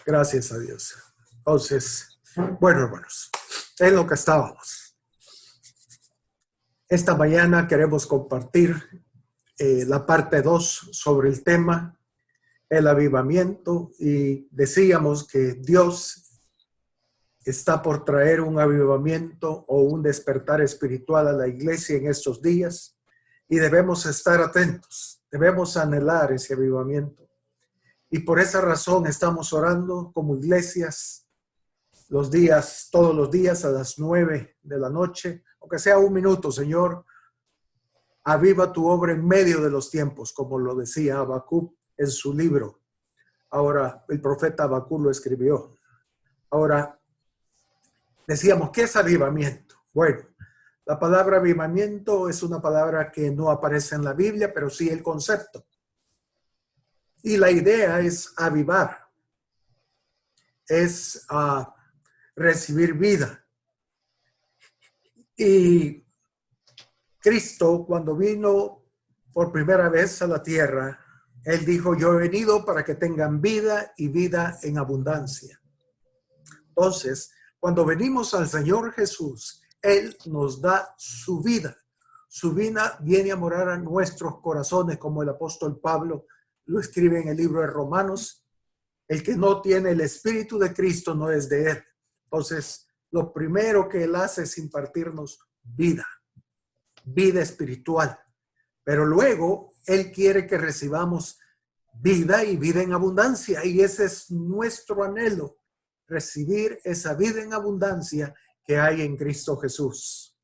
Gracias a Dios. Entonces, bueno, hermanos, en lo que estábamos. Esta mañana queremos compartir la parte 2 sobre el tema, el avivamiento, y decíamos que Dios está por traer un avivamiento o un despertar espiritual a la iglesia en estos días, y debemos estar atentos, debemos anhelar ese avivamiento. Y por esa razón estamos orando como iglesias todos los días a las 9 de la noche, aunque sea un minuto, Señor, aviva tu obra en medio de los tiempos, como lo decía Habacuc en su libro. Ahora, el profeta Habacuc lo escribió. Ahora, decíamos, ¿qué es avivamiento? Bueno, la palabra avivamiento es una palabra que no aparece en la Biblia, pero sí el concepto. Y la idea es avivar, es recibir vida. Y Cristo, cuando vino por primera vez a la tierra, Él dijo, yo he venido para que tengan vida y vida en abundancia. Entonces, cuando venimos al Señor Jesús, Él nos da su vida. Su vida viene a morar a nuestros corazones, como el apóstol Pablo lo escribe en el libro de Romanos. El que no tiene el Espíritu de Cristo no es de Él. Entonces, lo primero que Él hace es impartirnos vida espiritual. Pero luego Él quiere que recibamos vida y vida en abundancia. Y ese es nuestro anhelo, recibir esa vida en abundancia que hay en Cristo Jesús.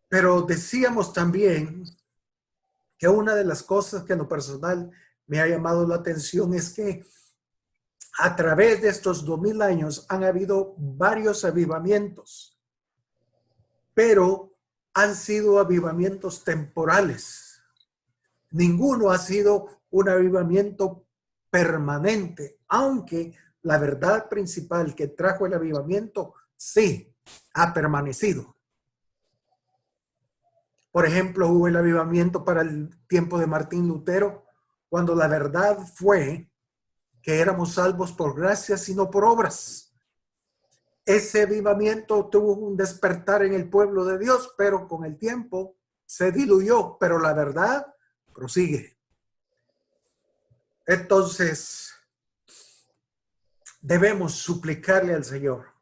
Pero decíamos también que una de las cosas que en lo personal me ha llamado la atención es que a través de estos 2000 años han habido varios avivamientos, pero han sido avivamientos temporales. Ninguno ha sido un avivamiento permanente, aunque la verdad principal que trajo el avivamiento sí ha permanecido. Por ejemplo, hubo el avivamiento para el tiempo de Martín Lutero, cuando la verdad fue que éramos salvos por gracia, sino por obras. Ese avivamiento tuvo un despertar en el pueblo de Dios, pero con el tiempo se diluyó, pero la verdad prosigue. Entonces, debemos suplicarle al Señor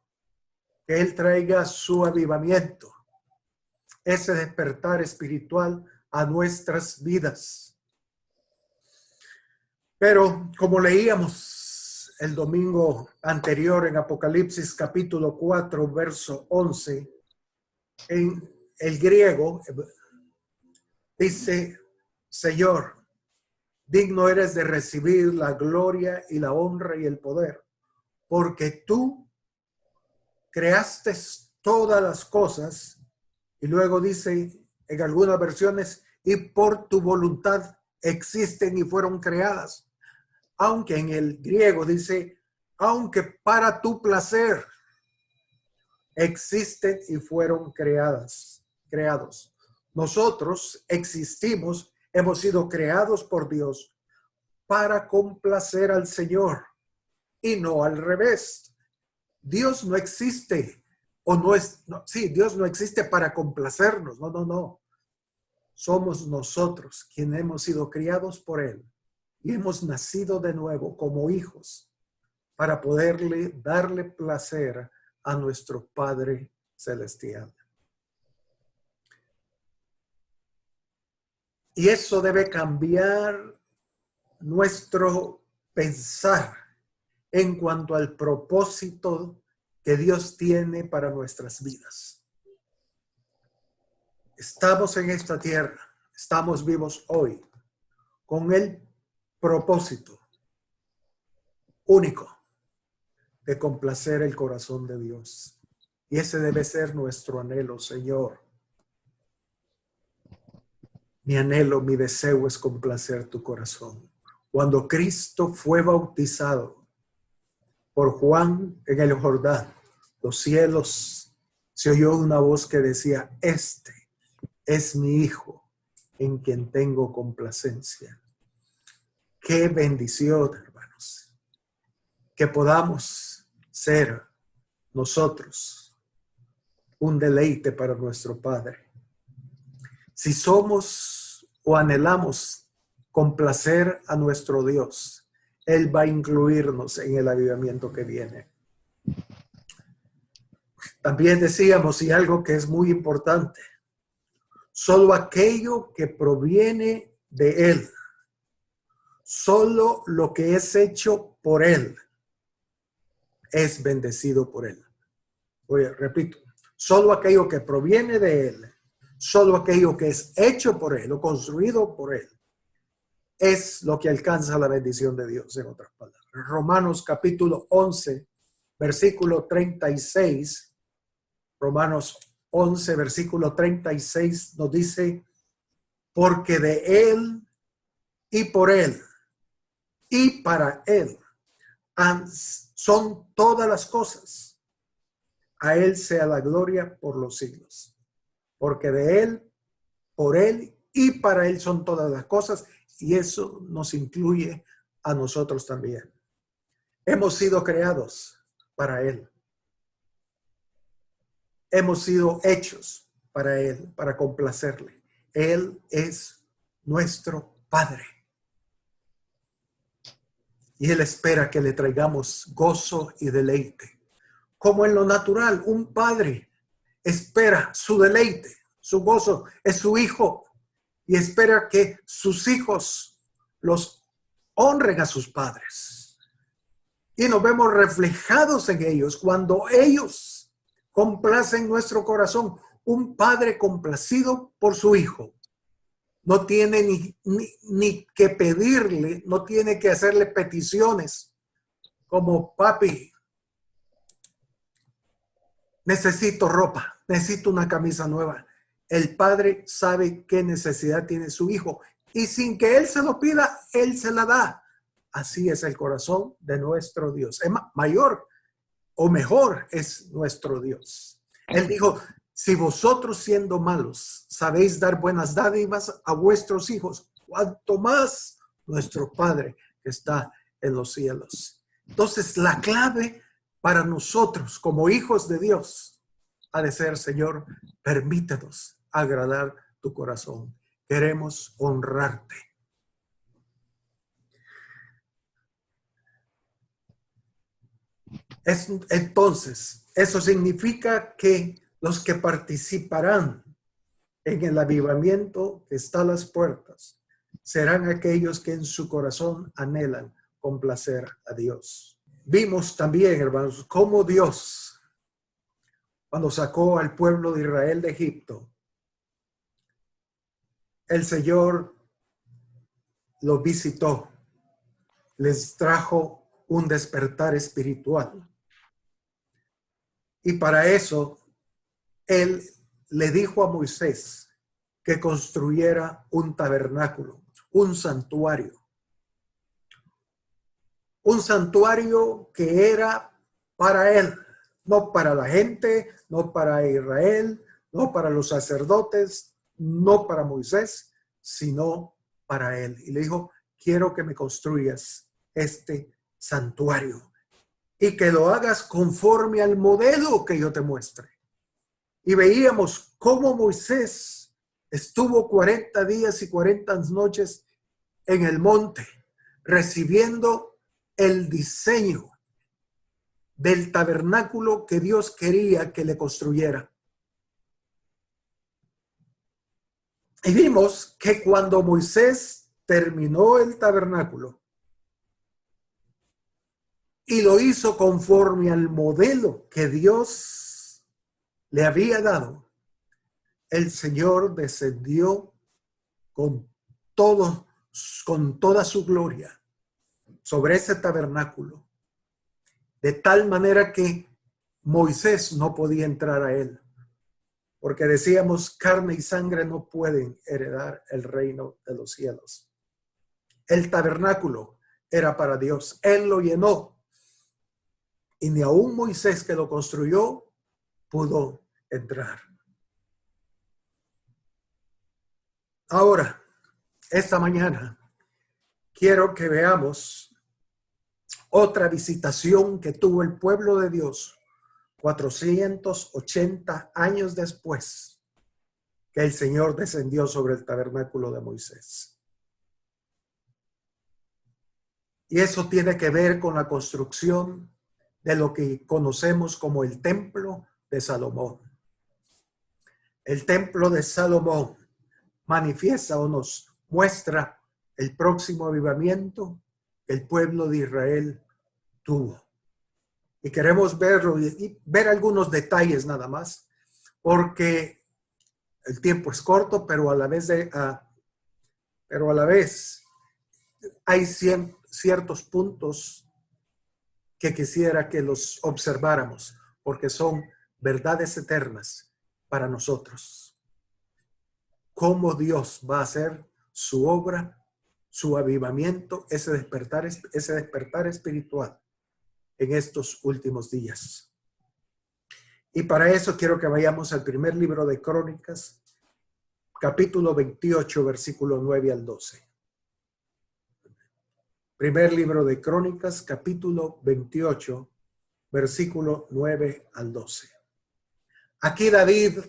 que Él traiga su avivamiento, ese despertar espiritual a nuestras vidas. Pero como leíamos el domingo anterior en Apocalipsis capítulo 4, verso 11, en el griego dice, Señor, digno eres de recibir la gloria y la honra y el poder, porque tú creaste todas las cosas, y luego dice en algunas versiones, y por tu voluntad existen y fueron creadas. Aunque en el griego dice, aunque para tu placer existen y fueron creados. Nosotros existimos, hemos sido creados por Dios para complacer al Señor y no al revés. Dios no existe Dios no existe para complacernos. No. Somos nosotros quienes hemos sido criados por Él y hemos nacido de nuevo como hijos para poderle darle placer a nuestro Padre Celestial. Y eso debe cambiar nuestro pensar en cuanto al propósito que Dios tiene para nuestras vidas. Estamos en esta tierra, estamos vivos hoy con el propósito único de complacer el corazón de Dios. Y ese debe ser nuestro anhelo, Señor. Mi anhelo, mi deseo es complacer tu corazón. Cuando Cristo fue bautizado por Juan en el Jordán, los cielos, se oyó una voz que decía, este es mi Hijo en quien tengo complacencia. Qué bendición, hermanos, que podamos ser nosotros un deleite para nuestro Padre. Si somos o anhelamos complacer a nuestro Dios, Él va a incluirnos en el avivamiento que viene. También decíamos, y algo que es muy importante, solo aquello que proviene de Él, solo lo que es hecho por Él, es bendecido por Él. Oye, repito, solo aquello que proviene de Él, solo aquello que es hecho por Él o construido por Él, es lo que alcanza la bendición de Dios, en otras palabras. Romanos capítulo 11, versículo 36, Romanos 11, versículo 36 nos dice, porque de Él y por Él y para Él son todas las cosas. A Él sea la gloria por los siglos. Porque de Él, por Él y para Él son todas las cosas. Y eso nos incluye a nosotros también. Hemos sido creados para Él. Hemos sido hechos para Él, para complacerle. Él es nuestro Padre. Y Él espera que le traigamos gozo y deleite. Como en lo natural, un padre espera su deleite, su gozo, es su hijo. Y espera que sus hijos los honren a sus padres. Y nos vemos reflejados en ellos cuando ellos complacen nuestro corazón. Un padre complacido por su hijo no tiene ni que pedirle, no tiene que hacerle peticiones como papi, necesito ropa, necesito una camisa nueva. El padre sabe qué necesidad tiene su hijo y sin que él se lo pida, él se la da. Así es el corazón de nuestro Dios. Es mayor o mejor es nuestro Dios. Él dijo, si vosotros siendo malos sabéis dar buenas dádivas a vuestros hijos, cuanto más nuestro Padre que está en los cielos. Entonces la clave para nosotros como hijos de Dios ha de ser, Señor, permítenos agradar tu corazón. Queremos honrarte. Entonces, eso significa que los que participarán en el avivamiento que está a las puertas serán aquellos que en su corazón anhelan complacer a Dios. Vimos también, hermanos, cómo Dios, cuando sacó al pueblo de Israel de Egipto, el Señor los visitó, les trajo un despertar espiritual. Y para eso, Él le dijo a Moisés que construyera un tabernáculo, un santuario. Un santuario que era para Él, no para la gente, no para Israel, no para los sacerdotes, no para Moisés, sino para Él. Y le dijo, quiero que me construyas este santuario y que lo hagas conforme al modelo que yo te muestre. Y veíamos cómo Moisés estuvo 40 días y 40 noches en el monte, recibiendo el diseño del tabernáculo que Dios quería que le construyera. Y vimos que cuando Moisés terminó el tabernáculo y lo hizo conforme al modelo que Dios le había dado, el Señor descendió con toda su gloria sobre ese tabernáculo, de tal manera que Moisés no podía entrar a él, porque decíamos, carne y sangre no pueden heredar el reino de los cielos. El tabernáculo era para Dios, Él lo llenó, y ni aún Moisés, que lo construyó, pudo entrar. Ahora, esta mañana, quiero que veamos otra visitación que tuvo el pueblo de Dios 480 años después que el Señor descendió sobre el tabernáculo de Moisés. Y eso tiene que ver con la construcción de lo que conocemos como el templo de Salomón. El templo de Salomón manifiesta o nos muestra el próximo avivamiento que el pueblo de Israel tuvo. Y queremos verlo y ver algunos detalles nada más, porque el tiempo es corto, pero a la vez hay ciertos puntos que quisiera que los observáramos, porque son verdades eternas para nosotros. Cómo Dios va a hacer su obra, su avivamiento, ese despertar espiritual en estos últimos días. Y para eso quiero que vayamos al primer libro de Crónicas, capítulo 28, versículo 9 al 12. Primer libro de Crónicas, capítulo 28, versículo 9 al 12. Aquí David,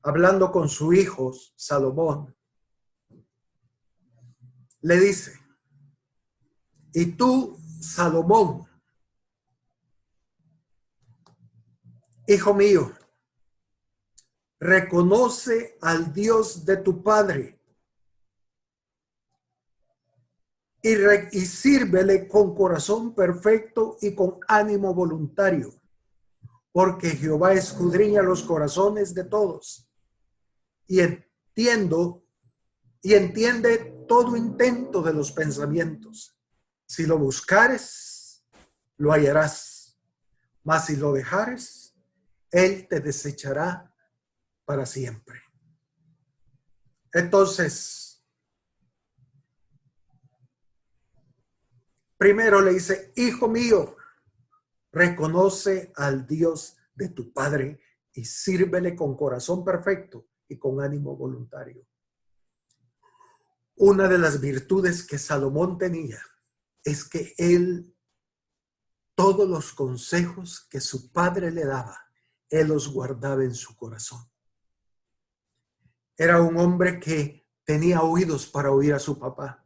hablando con su hijo Salomón, le dice: y tú, Salomón, hijo mío, reconoce al Dios de tu padre y sírvele con corazón perfecto y con ánimo voluntario, porque Jehová escudriña los corazones de todos y entiende todo intento de los pensamientos. Si lo buscares, lo hallarás, mas si lo dejares, él te desechará para siempre. Entonces, primero le dice: hijo mío, reconoce al Dios de tu padre y sírvele con corazón perfecto y con ánimo voluntario. Una de las virtudes que Salomón tenía es que él, todos los consejos que su padre le daba, él los guardaba en su corazón. Era un hombre que tenía oídos para oír a su papá,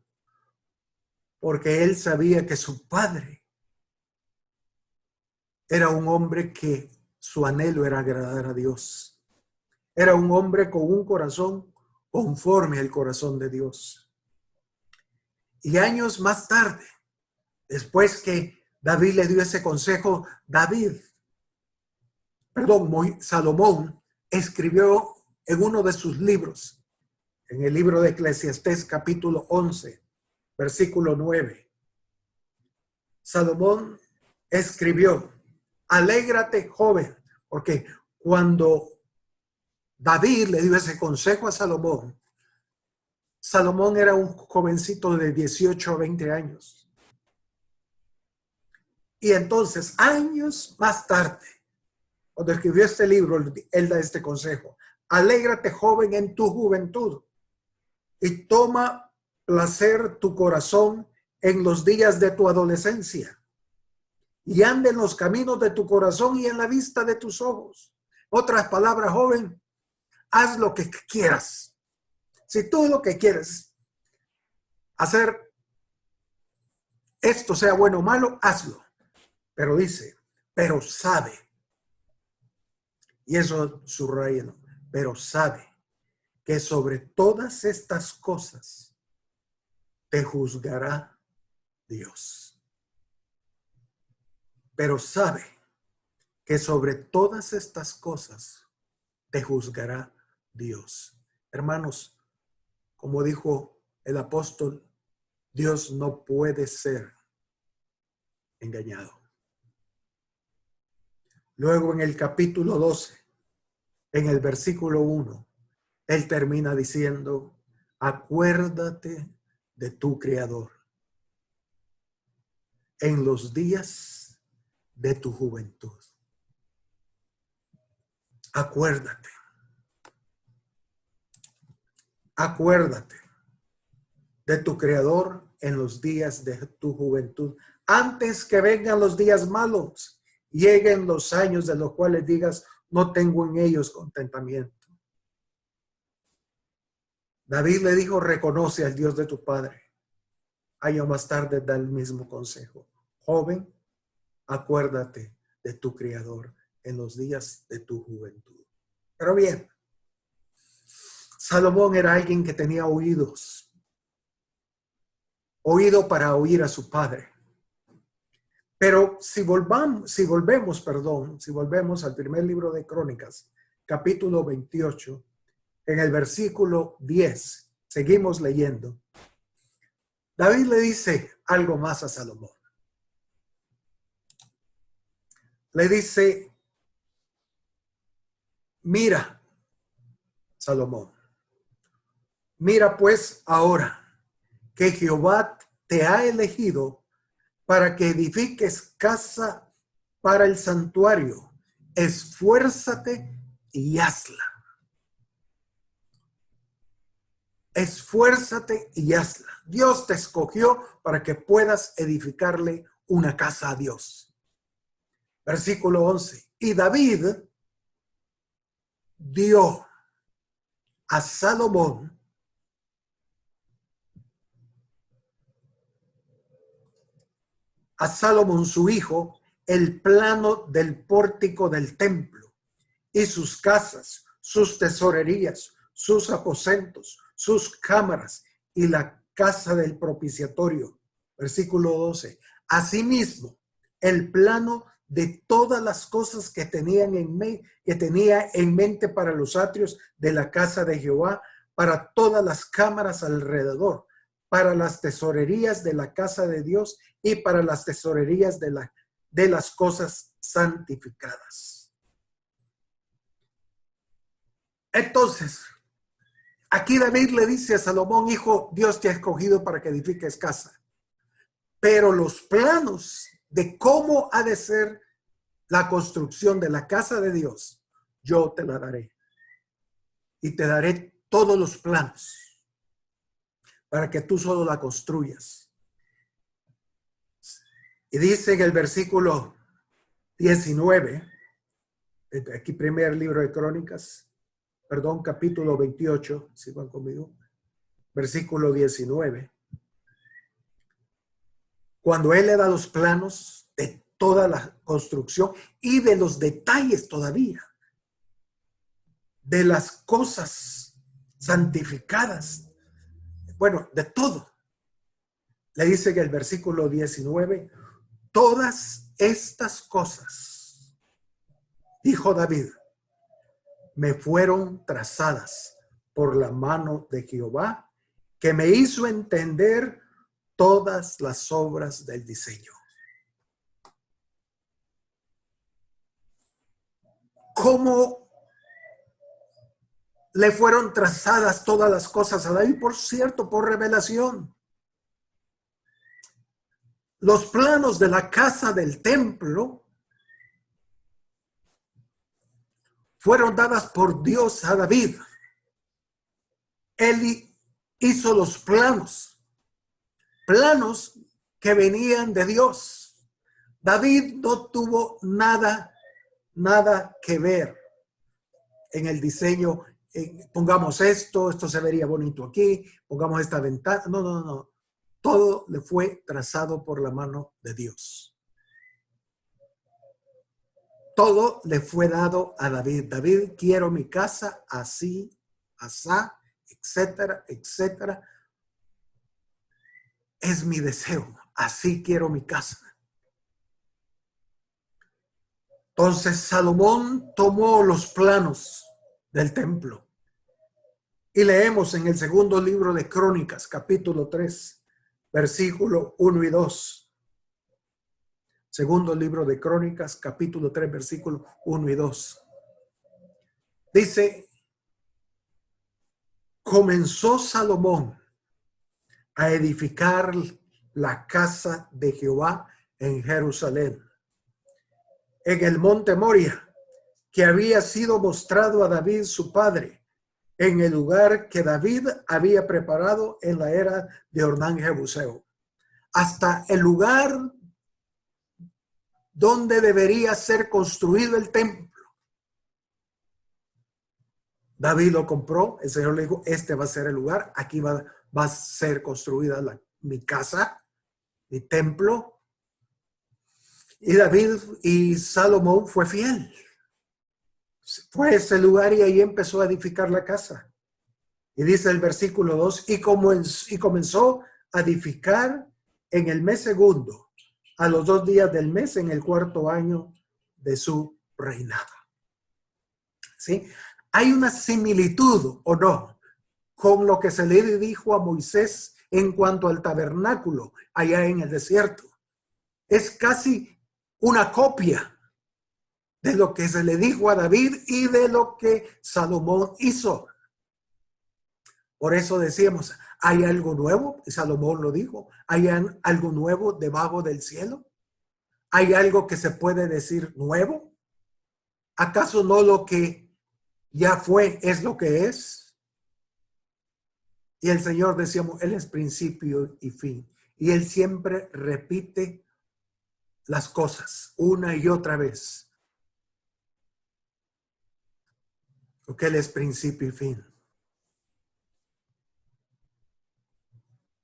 porque él sabía que su padre era un hombre que su anhelo era agradar a Dios. Era un hombre con un corazón conforme al corazón de Dios. Y años más tarde, después que David le dio ese consejo, Salomón escribió en uno de sus libros, en el libro de Eclesiastés, capítulo 11, versículo 9. Salomón escribió: alégrate, joven, porque cuando David le dio ese consejo a Salomón, Salomón era un jovencito de 18 a 20 años. Y entonces, años más tarde, cuando escribió este libro, él da este consejo: alégrate, joven, en tu juventud, y toma placer tu corazón en los días de tu adolescencia, y ande en los caminos de tu corazón y en la vista de tus ojos. Otras palabras, joven, haz lo que quieras. Si tú lo que quieres hacer, esto sea bueno o malo, hazlo. Pero dice, pero sabe, y eso subrayalo, pero sabe que sobre todas estas cosas te juzgará Dios. Pero sabe que sobre todas estas cosas te juzgará Dios. Hermanos, como dijo el apóstol, Dios no puede ser engañado. Luego en el capítulo 12, en el versículo 1, él termina diciendo: acuérdate de tu Creador en los días de tu juventud. Acuérdate. de tu Creador en los días de tu juventud, antes que vengan los días malos, lleguen los años de los cuales digas, no tengo en ellos contentamiento. David le dijo, reconoce al Dios de tu padre. Años más tarde da el mismo consejo. Joven, acuérdate de tu Creador en los días de tu juventud. Pero bien, Salomón era alguien que tenía oídos. Oído para oír a su padre. Pero si volvemos al primer libro de Crónicas, capítulo 28, en el versículo 10, seguimos leyendo. David le dice algo más a Salomón. Le dice, mira, Salomón, mira pues ahora que Jehová te ha elegido para que edifiques casa para el santuario. Esfuérzate y hazla. Esfuérzate y hazla. Dios te escogió para que puedas edificarle una casa a Dios. Versículo 11. Y David dio a Salomón su hijo el plano del pórtico del templo y sus casas, sus tesorerías, sus aposentos, sus cámaras y la casa del propiciatorio. Versículo 12. Asimismo, el plano de todas las cosas que tenía en mente para los atrios de la casa de Jehová, para todas las cámaras alrededor, para las tesorerías de la casa de Dios y para las tesorerías de las cosas santificadas. Entonces, aquí David le dice a Salomón, hijo, Dios te ha escogido para que edifiques casa. Pero los planos de cómo ha de ser la construcción de la casa de Dios, yo te la daré. Y te daré todos los planos para que tú solo la construyas. Y dice en el versículo 19, aquí primer libro de Crónicas, capítulo 28, si van conmigo, versículo 19. Cuando él le da los planos de toda la construcción y de los detalles todavía, de las cosas santificadas, bueno, de todo. Le dice en el versículo 19, todas estas cosas, dijo David, me fueron trazadas por la mano de Jehová, que me hizo entender todas las obras del diseño. ¿Cómo le fueron trazadas todas las cosas a David? Por cierto, por revelación. Los planos de la casa del templo fueron dadas por Dios a David. Él hizo los planos que venían de Dios. David no tuvo nada que ver en el diseño. Pongamos esto se vería bonito aquí, pongamos esta ventana. No. Todo le fue trazado por la mano de Dios. Todo le fue dado a David. David, quiero mi casa así, asá, etcétera, etcétera. Es mi deseo. Así quiero mi casa. Entonces Salomón tomó los planos del templo. Y leemos en el segundo libro de Crónicas, capítulo 3, versículo 1 y 2. Segundo libro de Crónicas, capítulo 3, versículo 1 y 2. Dice, comenzó Salomón a edificar la casa de Jehová en Jerusalén, en el monte Moria, que había sido mostrado a David su padre, en el lugar que David había preparado en la era de Ornán Jebuseo, hasta el lugar donde debería ser construido el templo. David lo compró, el Señor le dijo, este va a ser el lugar, aquí va a ser construida mi casa, mi templo. Y David y Salomón fue fiel. Fue a ese lugar y ahí empezó a edificar la casa. Y dice el versículo 2, y comenzó a edificar en el mes segundo, a los 2 días del mes, en el 4º año de su reinado. ¿Sí? Hay una similitud, ¿o no?, con lo que se le dijo a Moisés en cuanto al tabernáculo allá en el desierto. Es casi una copia de lo que se le dijo a David y de lo que Salomón hizo. Por eso decíamos, ¿hay algo nuevo? Salomón lo dijo. ¿Hay algo nuevo debajo del cielo? ¿Hay algo que se puede decir nuevo? ¿Acaso no lo que ya fue es lo que es? Y el Señor, decíamos, Él es principio y fin. Y Él siempre repite las cosas una y otra vez. Porque Él es principio y fin.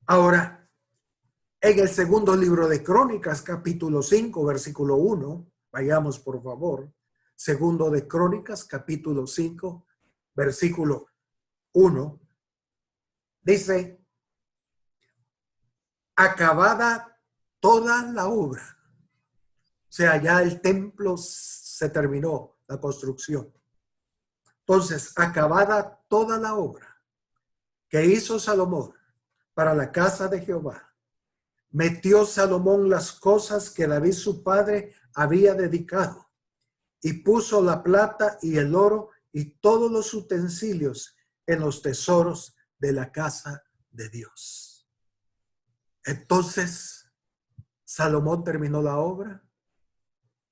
Ahora, en el segundo libro de Crónicas, capítulo 5, versículo 1, vayamos por favor. Segundo de Crónicas, capítulo 5, versículo 1, dice, acabada toda la obra. O sea, ya el templo se terminó, la construcción. Entonces, acabada toda la obra que hizo Salomón para la casa de Jehová, metió Salomón las cosas que David su padre había dedicado y puso la plata y el oro y todos los utensilios en los tesoros de la casa de Dios. Entonces, Salomón terminó la obra,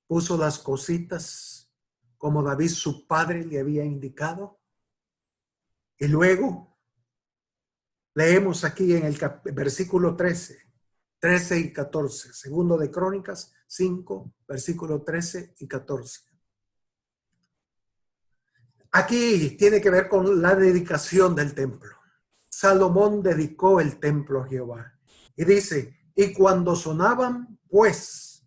puso las cositas como David su padre le había indicado, y luego leemos aquí en el versículo 13 y 14, segundo de Crónicas 5, versículo 13 y 14. Aquí tiene que ver con la dedicación del templo. Salomón dedicó el templo a Jehová. Y dice, y cuando sonaban pues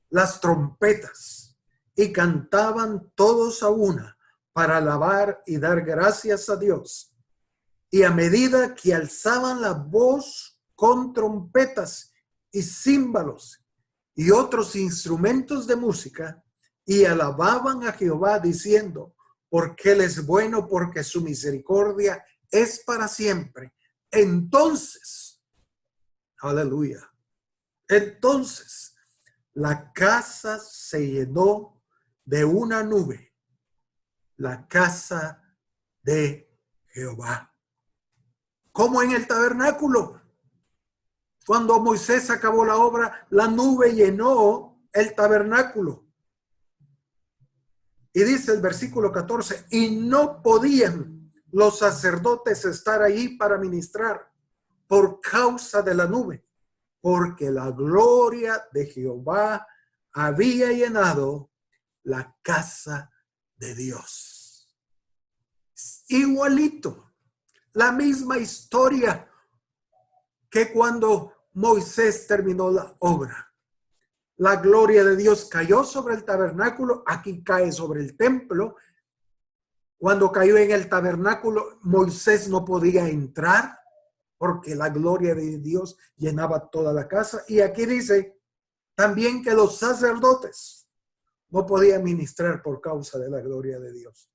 las trompetas y cantaban todos a una para alabar y dar gracias a Dios, y a medida que alzaban la voz con trompetas y címbalos y otros instrumentos de música, y alababan a Jehová diciendo, porque Él es bueno, porque su misericordia es para siempre. Entonces, aleluya, entonces la casa se llenó de una nube, la casa de Jehová. Como en el tabernáculo. Cuando Moisés acabó la obra, la nube llenó el tabernáculo. Y dice el versículo 14, y no podían los sacerdotes estar ahí para ministrar por causa de la nube, porque la gloria de Jehová había llenado la casa de Dios. Igualito, la misma historia que cuando Moisés terminó la obra. La gloria de Dios cayó sobre el tabernáculo, aquí cae sobre el templo. Cuando cayó en el tabernáculo, Moisés no podía entrar porque la gloria de Dios llenaba toda la casa. Y aquí dice también que los sacerdotes no podían ministrar por causa de la gloria de Dios.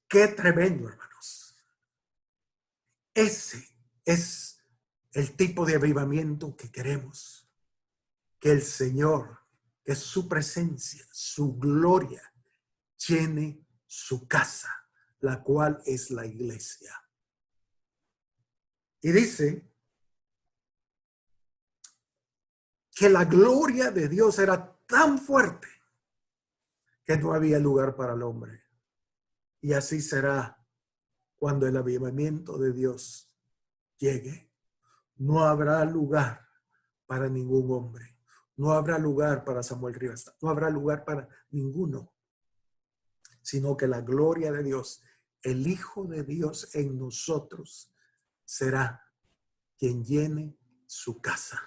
Qué tremendo, hermanos. Ese es el tipo de avivamiento que queremos. Que el Señor, que su presencia, su gloria, llene su casa, la cual es la iglesia. Y dice que la gloria de Dios era tan fuerte que no había lugar para el hombre. Y así será cuando el avivamiento de Dios llegue. No habrá lugar para ningún hombre. No habrá lugar para Samuel Rivas. No habrá lugar para ninguno. Sino que la gloria de Dios, el Hijo de Dios en nosotros, será quien llene su casa.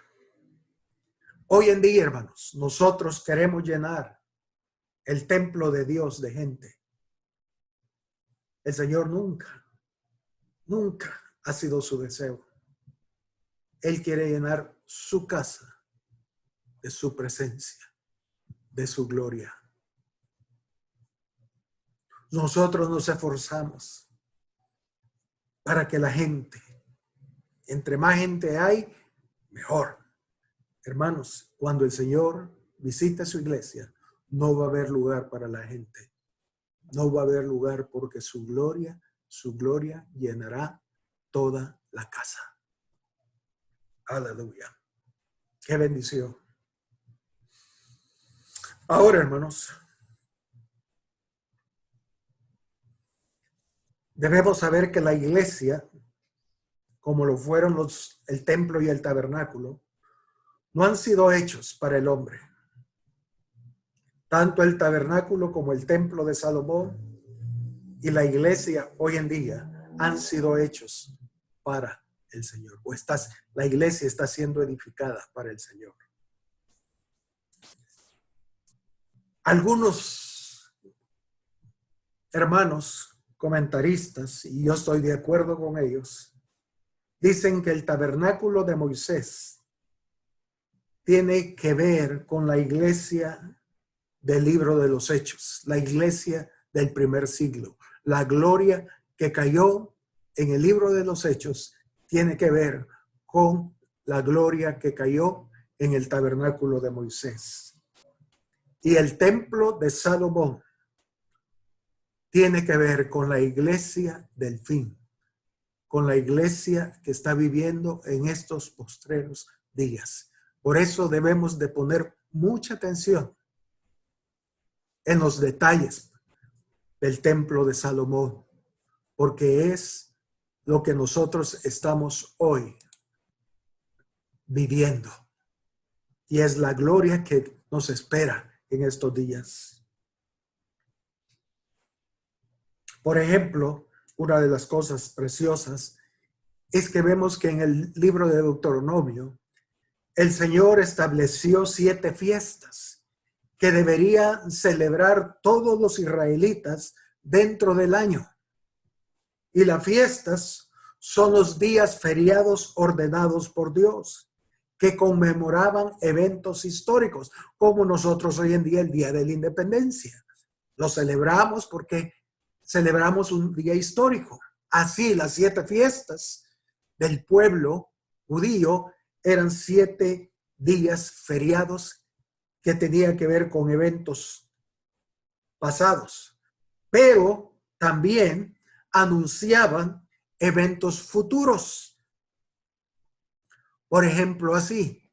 Hoy en día, hermanos, nosotros queremos llenar el templo de Dios de gente. El Señor nunca ha sido su deseo. Él quiere llenar su casa de su presencia, de su gloria. Nosotros nos esforzamos para que la gente, entre más gente hay, mejor. Hermanos, cuando el Señor visite su iglesia, no va a haber lugar para la gente. No va a haber lugar porque su gloria llenará toda la casa. Aleluya. Qué bendición. Ahora, hermanos, debemos saber que la iglesia, como lo fueron el templo y el tabernáculo, no han sido hechos para el hombre. Tanto el tabernáculo como el templo de Salomón y la iglesia hoy en día han sido hechos para el Señor. La iglesia está siendo edificada para el Señor. Algunos hermanos comentaristas, y yo estoy de acuerdo con ellos, dicen que el tabernáculo de Moisés tiene que ver con la iglesia del libro de los Hechos, la iglesia del primer siglo. La gloria que cayó en el libro de los Hechos tiene que ver con la gloria que cayó en el tabernáculo de Moisés. Y el templo de Salomón tiene que ver con la iglesia del fin, con la iglesia que está viviendo en estos postreros días. Por eso debemos de poner mucha atención en los detalles del templo de Salomón, porque es lo que nosotros estamos hoy viviendo. Y es la gloria que nos espera en estos días. Por ejemplo, una de las cosas preciosas es que vemos que en el libro de Deuteronomio, el Señor estableció 7 fiestas que deberían celebrar todos los israelitas dentro del año. Y las fiestas son los días feriados ordenados por Dios, que conmemoraban eventos históricos, como nosotros hoy en día el Día de la Independencia. Lo celebramos porque celebramos un día histórico. Así, las 7 fiestas del pueblo judío eran 7 días feriados que tenían que ver con eventos pasados, pero también anunciaban eventos futuros. Por ejemplo, así,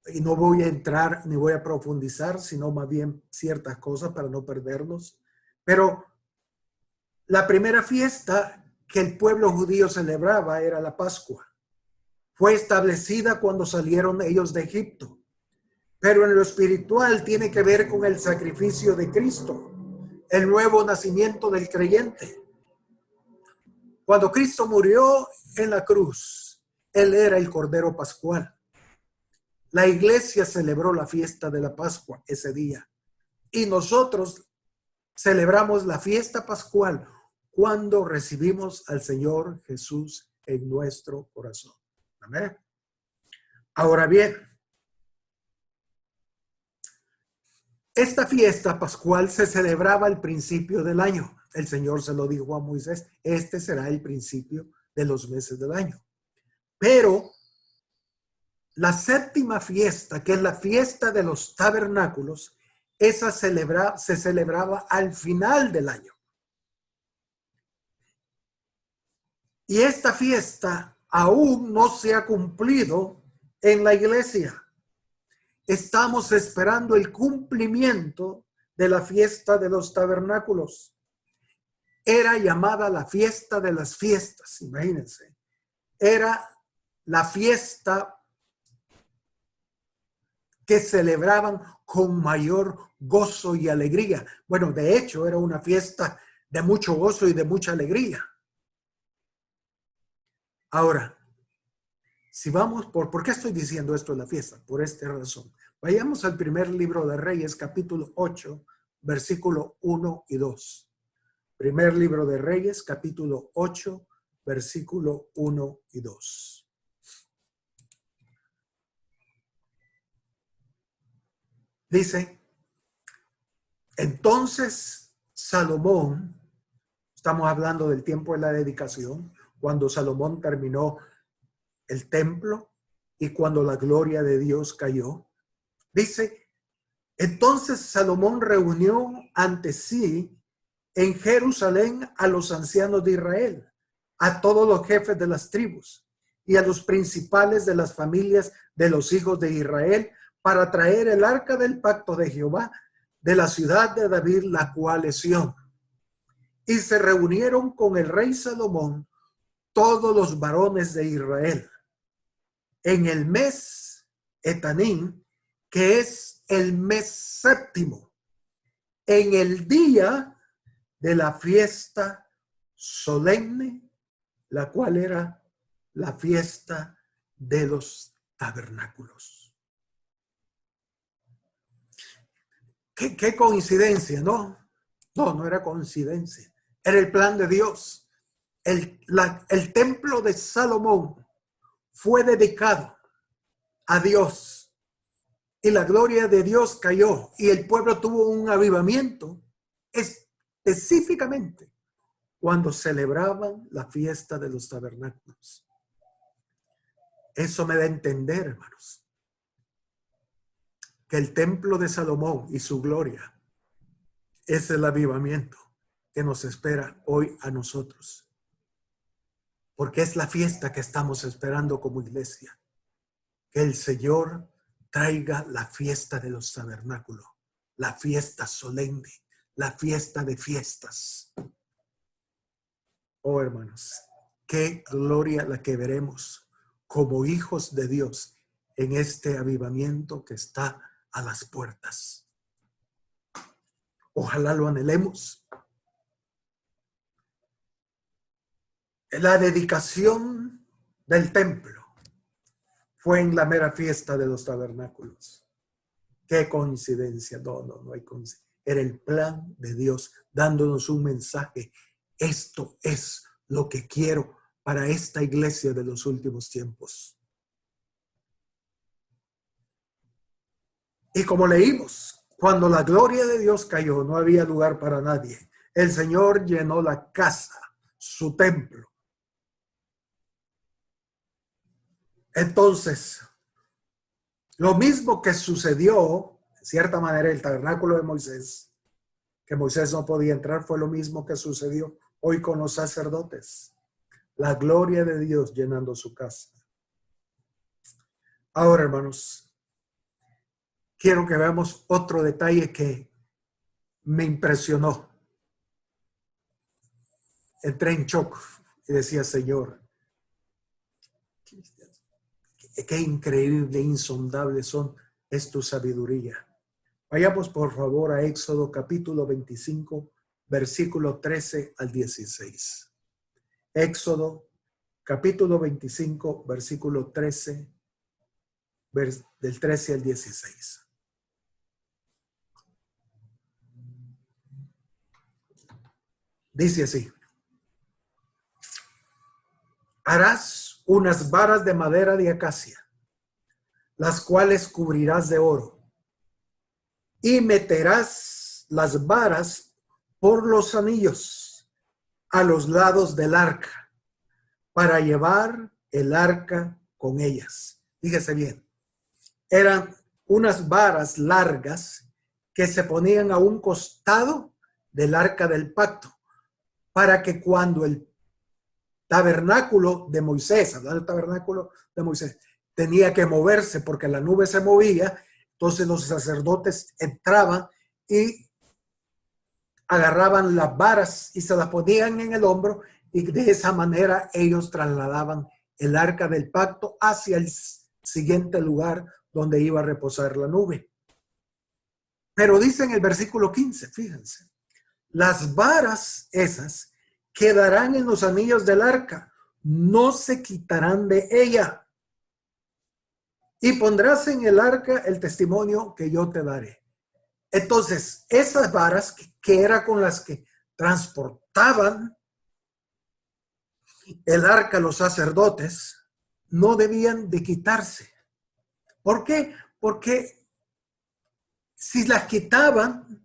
y no voy a entrar ni voy a profundizar, sino más bien ciertas cosas para no perdernos, pero la primera fiesta que el pueblo judío celebraba era la Pascua. Fue establecida cuando salieron ellos de Egipto, pero en lo espiritual tiene que ver con el sacrificio de Cristo, el nuevo nacimiento del creyente. Cuando Cristo murió en la cruz, Él era el Cordero Pascual. La iglesia celebró la fiesta de la Pascua ese día. Y nosotros celebramos la fiesta pascual cuando recibimos al Señor Jesús en nuestro corazón. Amén. Ahora bien, esta fiesta pascual se celebraba al principio del año. El Señor se lo dijo a Moisés, este será el principio de los meses del año. Pero la 7ª fiesta, que es la fiesta de los tabernáculos, esa se celebraba al final del año. Y esta fiesta aún no se ha cumplido en la iglesia. Estamos esperando el cumplimiento de la fiesta de los tabernáculos. era llamada la fiesta de las fiestas, imagínense. Era la fiesta que celebraban con mayor gozo y alegría. Bueno, de hecho, era una fiesta de mucho gozo y de mucha alegría. Ahora, si vamos ¿por qué estoy diciendo esto de la fiesta? Por esta razón. Vayamos al primer libro de Reyes, capítulo 8, versículo 1 y 2. Primer libro de Reyes, capítulo 8, versículo 1 y 2. Dice, entonces Salomón, estamos hablando del tiempo de la dedicación, cuando Salomón terminó el templo y cuando la gloria de Dios cayó. Dice, entonces Salomón reunió ante sí en Jerusalén a los ancianos de Israel, a todos los jefes de las tribus y a los principales de las familias de los hijos de Israel para traer el arca del pacto de Jehová de la ciudad de David, la cual es Sión. Y se reunieron con el rey Salomón todos los varones de Israel en el mes Etanín, que es el mes séptimo, en el día de la fiesta solemne, la cual era la fiesta de los tabernáculos. ¿Qué coincidencia, no? No era coincidencia. Era el plan de Dios. El templo de Salomón fue dedicado a Dios y la gloria de Dios cayó y el pueblo tuvo un avivamiento específicamente cuando celebraban la fiesta de los tabernáculos. Eso me da a entender, hermanos, que el templo de Salomón y su gloria es el avivamiento que nos espera hoy a nosotros. Porque es la fiesta que estamos esperando como iglesia. Que el Señor traiga la fiesta de los tabernáculos, la fiesta solemne, la fiesta de fiestas. Oh, hermanos, qué gloria la que veremos como hijos de Dios en este avivamiento que está a las puertas. Ojalá lo anhelemos. La dedicación del templo fue en la mera fiesta de los tabernáculos. Qué coincidencia. No hay coincidencia. Era el plan de Dios dándonos un mensaje. Esto es lo que quiero para esta iglesia de los últimos tiempos. Y como leímos, cuando la gloria de Dios cayó, no había lugar para nadie. El Señor llenó la casa, su templo. Entonces, lo mismo que sucedió, en cierta manera, el tabernáculo de Moisés, que Moisés no podía entrar, fue lo mismo que sucedió hoy con los sacerdotes. La gloria de Dios llenando su casa. Ahora, hermanos, quiero que veamos otro detalle que me impresionó. Entré en shock y decía, Señor, qué increíble, insondable es tu sabiduría. Vayamos por favor a Éxodo capítulo 25, versículo 13 al 16. Éxodo capítulo 25, versículo 13, del 13 al 16. Dice así: harás unas varas de madera de acacia, las cuales cubrirás de oro, y meterás las varas por los anillos a los lados del arca, para llevar el arca con ellas. Fíjese bien, eran unas varas largas que se ponían a un costado del arca del pacto, para que cuando el tabernáculo de Moisés, hablando del tabernáculo de Moisés, tenía que moverse porque la nube se movía, entonces los sacerdotes entraban y agarraban las varas y se las ponían en el hombro, y de esa manera ellos trasladaban el arca del pacto hacia el siguiente lugar donde iba a reposar la nube. Pero dice en el versículo 15, fíjense, las varas esas quedarán en los anillos del arca, no se quitarán de ella. Y pondrás en el arca el testimonio que yo te daré. Entonces, esas varas que era con las que transportaban el arca los sacerdotes, no debían de quitarse. ¿Por qué? Porque si las quitaban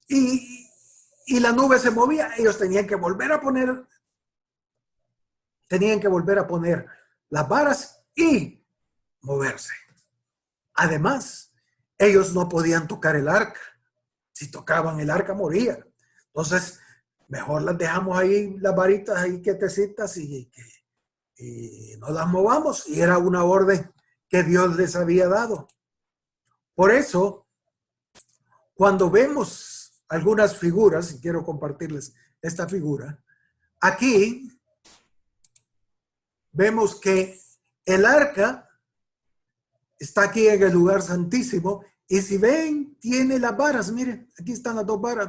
y la nube se movía, ellos tenían que volver a poner las varas y moverse. Además, ellos no podían tocar el arca. Si tocaban el arca, morían. Entonces, mejor las dejamos ahí, las varitas ahí quietecitas y no las movamos. Y era una orden que Dios les había dado. Por eso, cuando vemos algunas figuras, y quiero compartirles esta figura, aquí vemos que el arca está aquí en el lugar santísimo, y si ven, tiene las varas. Miren, aquí están las dos varas.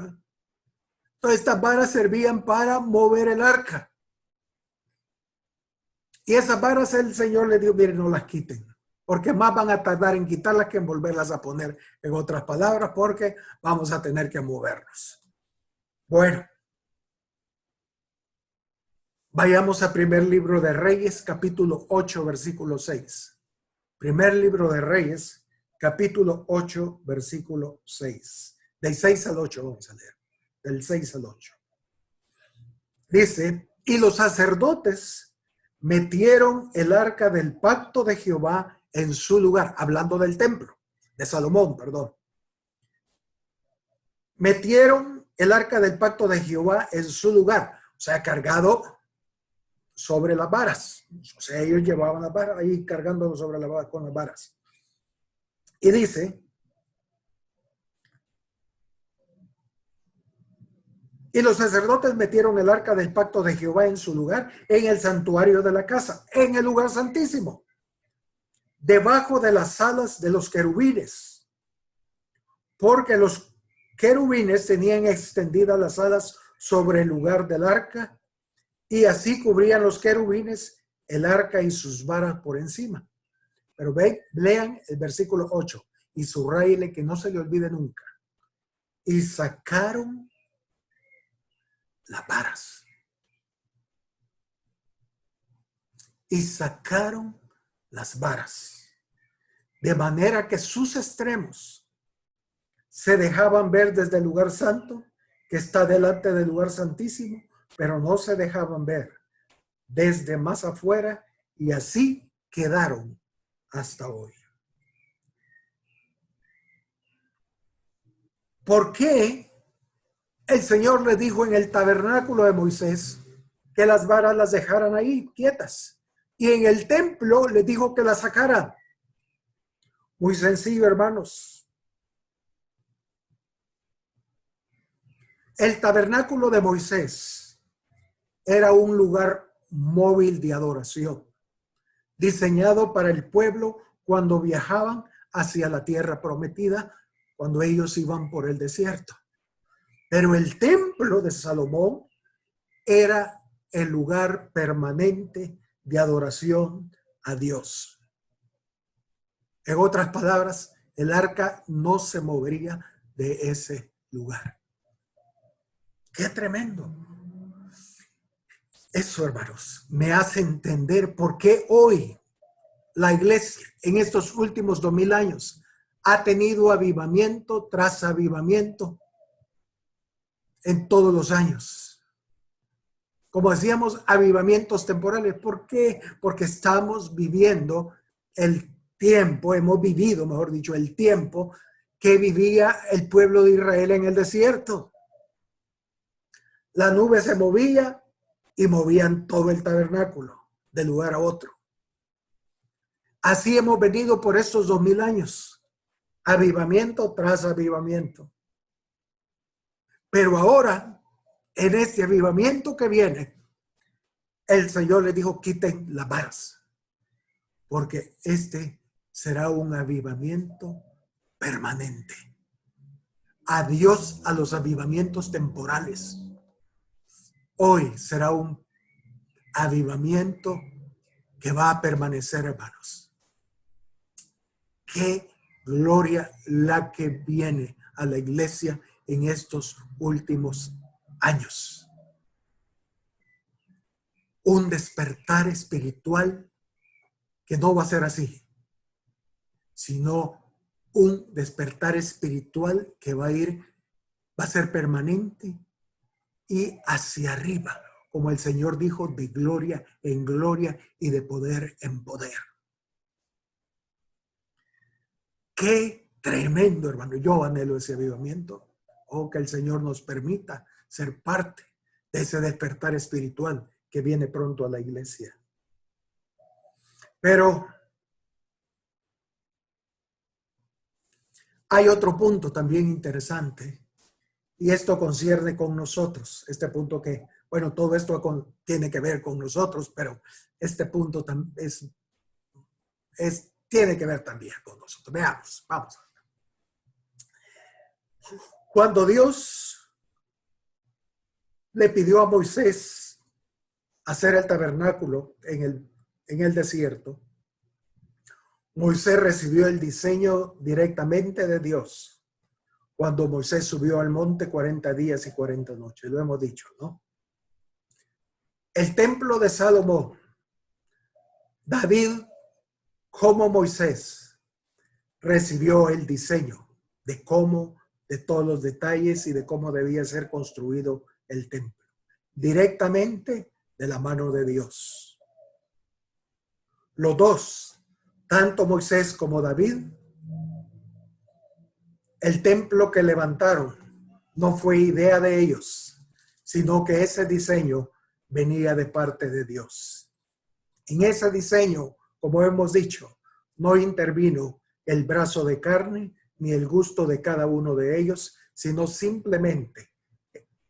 Entonces, estas varas servían para mover el arca. Y esas varas el Señor le dijo, miren, no las quiten, porque más van a tardar en quitarlas que en volverlas a poner, en otras palabras, porque vamos a tener que movernos. Bueno, vayamos a primer libro de Reyes, capítulo 8, versículo 6. Primer libro de Reyes, capítulo 8, versículo 6. Del 6 al 8 vamos a leer. Del 6 al 8. Dice, y los sacerdotes metieron el arca del pacto de Jehová en su lugar, hablando del templo, de Salomón, perdón. Metieron el arca del pacto de Jehová en su lugar, o sea, cargado sobre las varas. O sea, ellos llevaban las varas ahí cargándolo sobre la vara, con las varas. Y dice, y los sacerdotes metieron el arca del pacto de Jehová en su lugar, en el santuario de la casa, en el lugar santísimo, debajo de las alas de los querubines, porque los querubines tenían extendidas las alas sobre el lugar del arca, y así cubrían los querubines el arca y sus varas por encima. Pero lean el versículo 8 y subrayele que no se le olvide nunca. Y sacaron las varas. Y sacaron las varas. De manera que sus extremos se dejaban ver desde el lugar santo, que está delante del lugar santísimo, pero no se dejaban ver desde más afuera, y así quedaron hasta hoy. ¿Por qué el Señor le dijo en el tabernáculo de Moisés que las varas las dejaran ahí quietas? Y en el templo le dijo que las sacaran. Muy sencillo, hermanos. El tabernáculo de Moisés era un lugar móvil de adoración, diseñado para el pueblo cuando viajaban hacia la tierra prometida, cuando ellos iban por el desierto. Pero el templo de Salomón era el lugar permanente de adoración a Dios. En otras palabras, el arca no se movería de ese lugar. ¡Qué tremendo! Eso, hermanos, me hace entender por qué hoy la iglesia en estos últimos 2000 años ha tenido avivamiento tras avivamiento en todos los años. Como decíamos, avivamientos temporales. ¿Por qué? Porque estamos viviendo el tiempo, hemos vivido, mejor dicho, el tiempo que vivía el pueblo de Israel en el desierto. La nube se movía y movían todo el tabernáculo de lugar a otro. Así hemos venido por estos 2000 años. avivamiento tras avivamiento. Pero ahora, en este avivamiento que viene, el Señor le dijo, quiten las varas, porque este será un avivamiento permanente. Adiós a los avivamientos temporales. Hoy será un avivamiento que va a permanecer, hermanos. Qué gloria la que viene a la iglesia en estos últimos años. Un despertar espiritual que no va a ser así, sino un despertar espiritual que va a ser permanente y hacia arriba, como el Señor dijo, de gloria en gloria y de poder en poder. Qué tremendo, hermano. Yo anhelo ese avivamiento. Oh, que el Señor nos permita ser parte de ese despertar espiritual que viene pronto a la iglesia. Pero hay otro punto también interesante, y esto concierne con nosotros. Este punto que, bueno, todo esto tiene que ver con nosotros, pero este punto tiene que ver también con nosotros. Veamos, vamos. Cuando Dios le pidió a Moisés hacer el tabernáculo en el desierto, Moisés recibió el diseño directamente de Dios cuando Moisés subió al monte 40 días y 40 noches. Lo hemos dicho, ¿no? El templo de Salomón, David como Moisés recibió el diseño de todos los detalles y de cómo debía ser construido el templo, directamente de la mano de Dios. Los dos, tanto Moisés como David, el templo que levantaron no fue idea de ellos, sino que ese diseño venía de parte de Dios. En ese diseño, como hemos dicho, no intervino el brazo de carne ni el gusto de cada uno de ellos, sino simplemente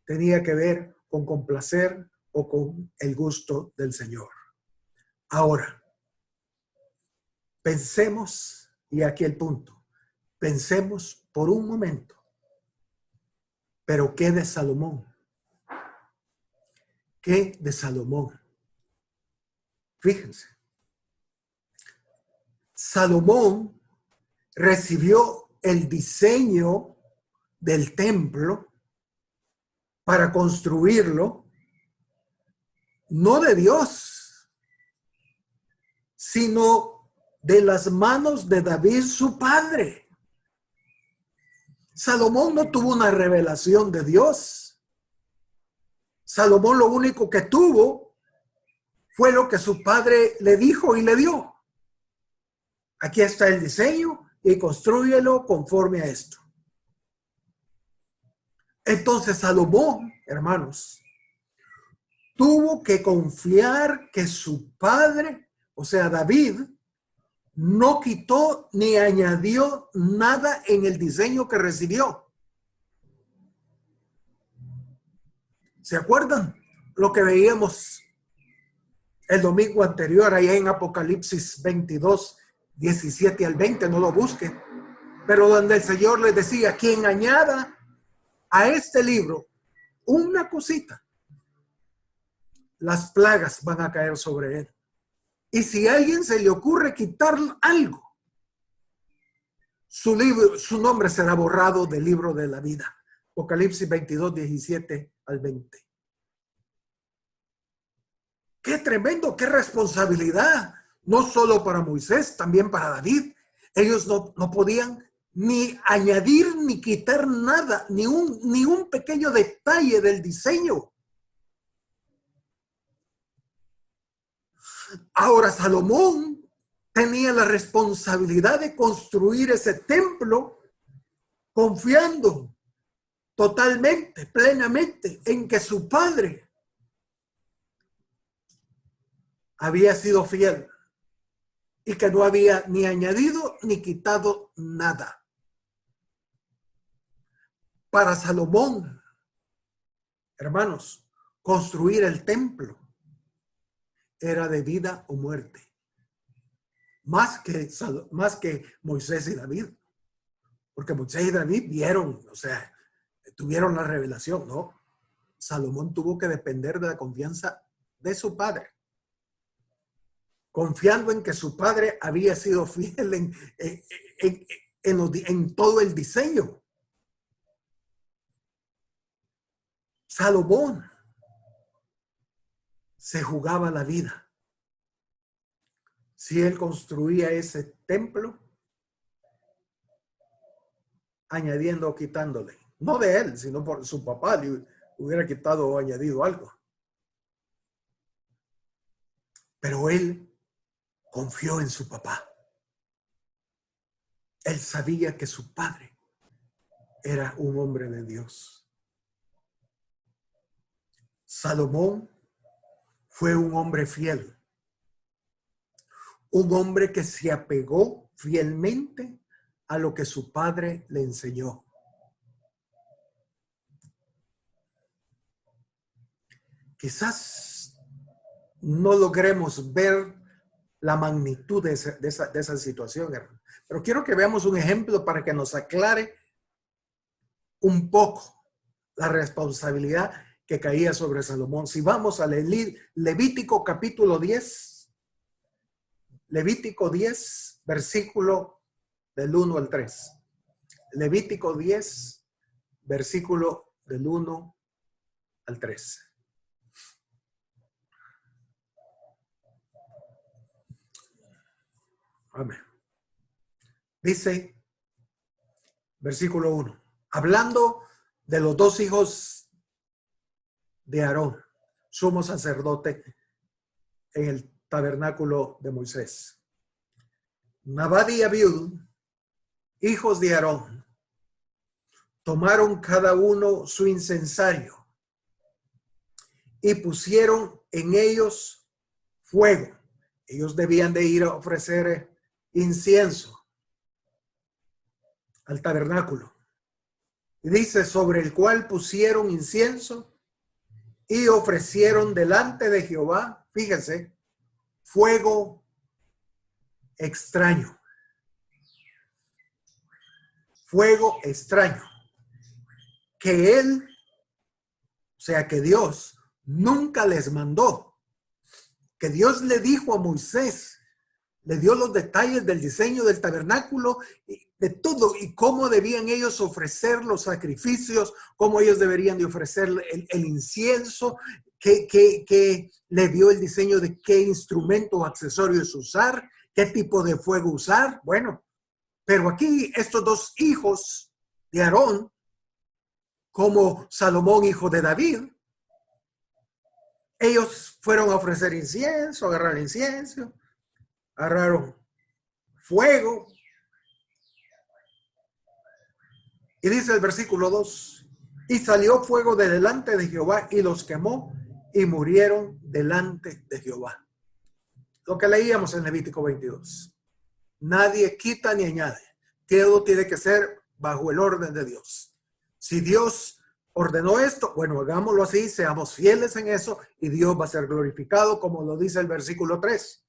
tenía que ver con complacer o con el gusto del Señor. Ahora, pensemos, y aquí el punto, pensemos por un momento, pero ¿qué de Salomón? ¿Qué de Salomón? Fíjense, Salomón recibió el diseño del templo para construirlo, no de Dios, sino de las manos de David, su padre. Salomón no tuvo una revelación de Dios. Salomón lo único que tuvo fue lo que su padre le dijo y le dio. Aquí está el diseño y constrúyelo conforme a esto. Entonces Salomón, hermanos, tuvo que confiar que su padre, o sea, David, no quitó ni añadió nada en el diseño que recibió. ¿Se acuerdan lo que veíamos el domingo anterior allá en Apocalipsis 22, 17 al 20? No lo busquen. Pero donde el Señor les decía, quien añada a este libro una cosita, las plagas van a caer sobre él. Y si a alguien se le ocurre quitar algo, su nombre será borrado del libro de la vida. Apocalipsis 22, 17 al 20. Qué tremendo, qué responsabilidad. No solo para Moisés, también para David. Ellos no podían ni añadir ni quitar nada, ni un pequeño detalle del diseño. Ahora Salomón tenía la responsabilidad de construir ese templo confiando totalmente, plenamente en que su padre había sido fiel y que no había ni añadido ni quitado nada. Para Salomón, hermanos, construir el templo era de vida o muerte. Más que Moisés y David. Porque Moisés y David vieron, o sea, tuvieron la revelación, ¿no? Salomón tuvo que depender de la confianza de su padre. Confiando en que su padre había sido fiel en todo el diseño. Salomón se jugaba la vida. Si él construía ese templo, añadiendo o quitándole. No de él, sino por su papá le hubiera quitado o añadido algo. Pero él confió en su papá. Él sabía que su padre era un hombre de Dios. Salomón fue un hombre fiel. Un hombre que se apegó fielmente a lo que su padre le enseñó. Quizás no logremos ver la magnitud de esa situación, hermano. Pero quiero que veamos un ejemplo para que nos aclare un poco la responsabilidad que caía sobre Salomón. Si vamos a Levítico capítulo 10, Levítico 10, versículo del 1 al 3. Levítico 10, versículo del 1 al 3. Amén. Dice, versículo 1, hablando de los dos hijos de Aarón, sumo sacerdote en el tabernáculo de Moisés. Nadab y Abiú, hijos de Aarón, tomaron cada uno su incensario y pusieron en ellos fuego. Ellos debían de ir a ofrecer incienso al tabernáculo. Y dice, sobre el cual pusieron incienso y ofrecieron delante de Jehová, fíjense, fuego extraño. Fuego extraño. Que él, o sea, que Dios nunca les mandó. Que Dios le dijo a Moisés, le dio los detalles del diseño del tabernáculo, de todo, y cómo debían ellos ofrecer los sacrificios, cómo ellos deberían de ofrecer el incienso, que le dio el diseño de qué instrumento o accesorios usar, qué tipo de fuego usar. Bueno, pero aquí estos dos hijos de Aarón, como Salomón, hijo de David, ellos fueron a ofrecer incienso, agarraron incienso, agarraron fuego. Y dice el versículo 2, y salió fuego de delante de Jehová y los quemó y murieron delante de Jehová. Lo que leíamos en Levítico 22. Nadie quita ni añade. Todo tiene que ser bajo el orden de Dios. Si Dios ordenó esto, bueno, hagámoslo así, seamos fieles en eso y Dios va a ser glorificado, como lo dice el versículo 3.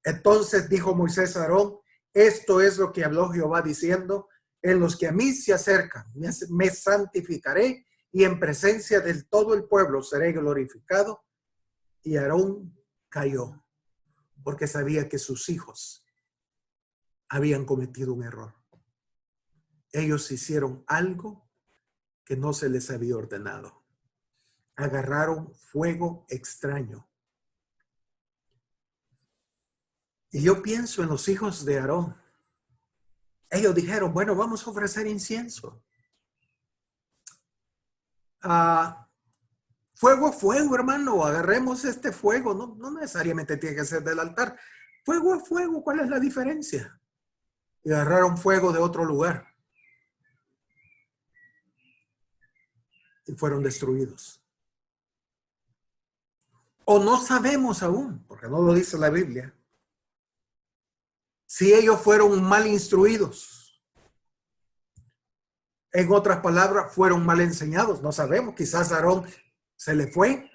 Entonces dijo Moisés a Aarón, esto es lo que habló Jehová diciendo, en los que a mí se acercan, me santificaré y en presencia de todo el pueblo seré glorificado. Y Aarón cayó porque sabía que sus hijos habían cometido un error. Ellos hicieron algo que no se les había ordenado. Agarraron fuego extraño. Y yo pienso en los hijos de Aarón. Ellos dijeron, bueno, vamos a ofrecer incienso. Fuego, hermano, agarremos este fuego. No necesariamente tiene que ser del altar. Fuego a fuego, ¿cuál es la diferencia? Y agarraron fuego de otro lugar. Y fueron destruidos. O no sabemos aún, porque no lo dice la Biblia, si ellos fueron mal instruidos. En otras palabras, fueron mal enseñados. No sabemos, quizás Aarón se le fue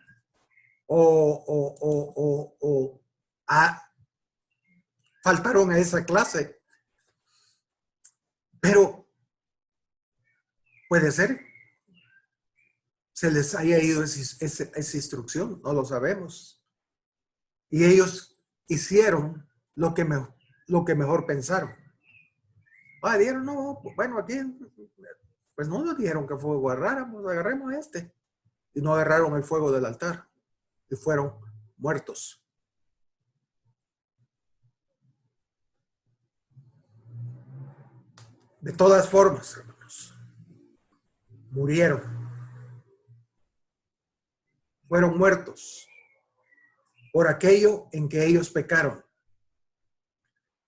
faltaron a esa clase. Pero puede ser se les haya ido esa instrucción, no lo sabemos. Y ellos hicieron lo que mejor pensaron. Dieron, no, bueno, aquí, pues no nos dijeron que fuego agarremos este. Y no agarraron el fuego del altar y fueron muertos. De todas formas, hermanos, murieron. Fueron muertos por aquello en que ellos pecaron.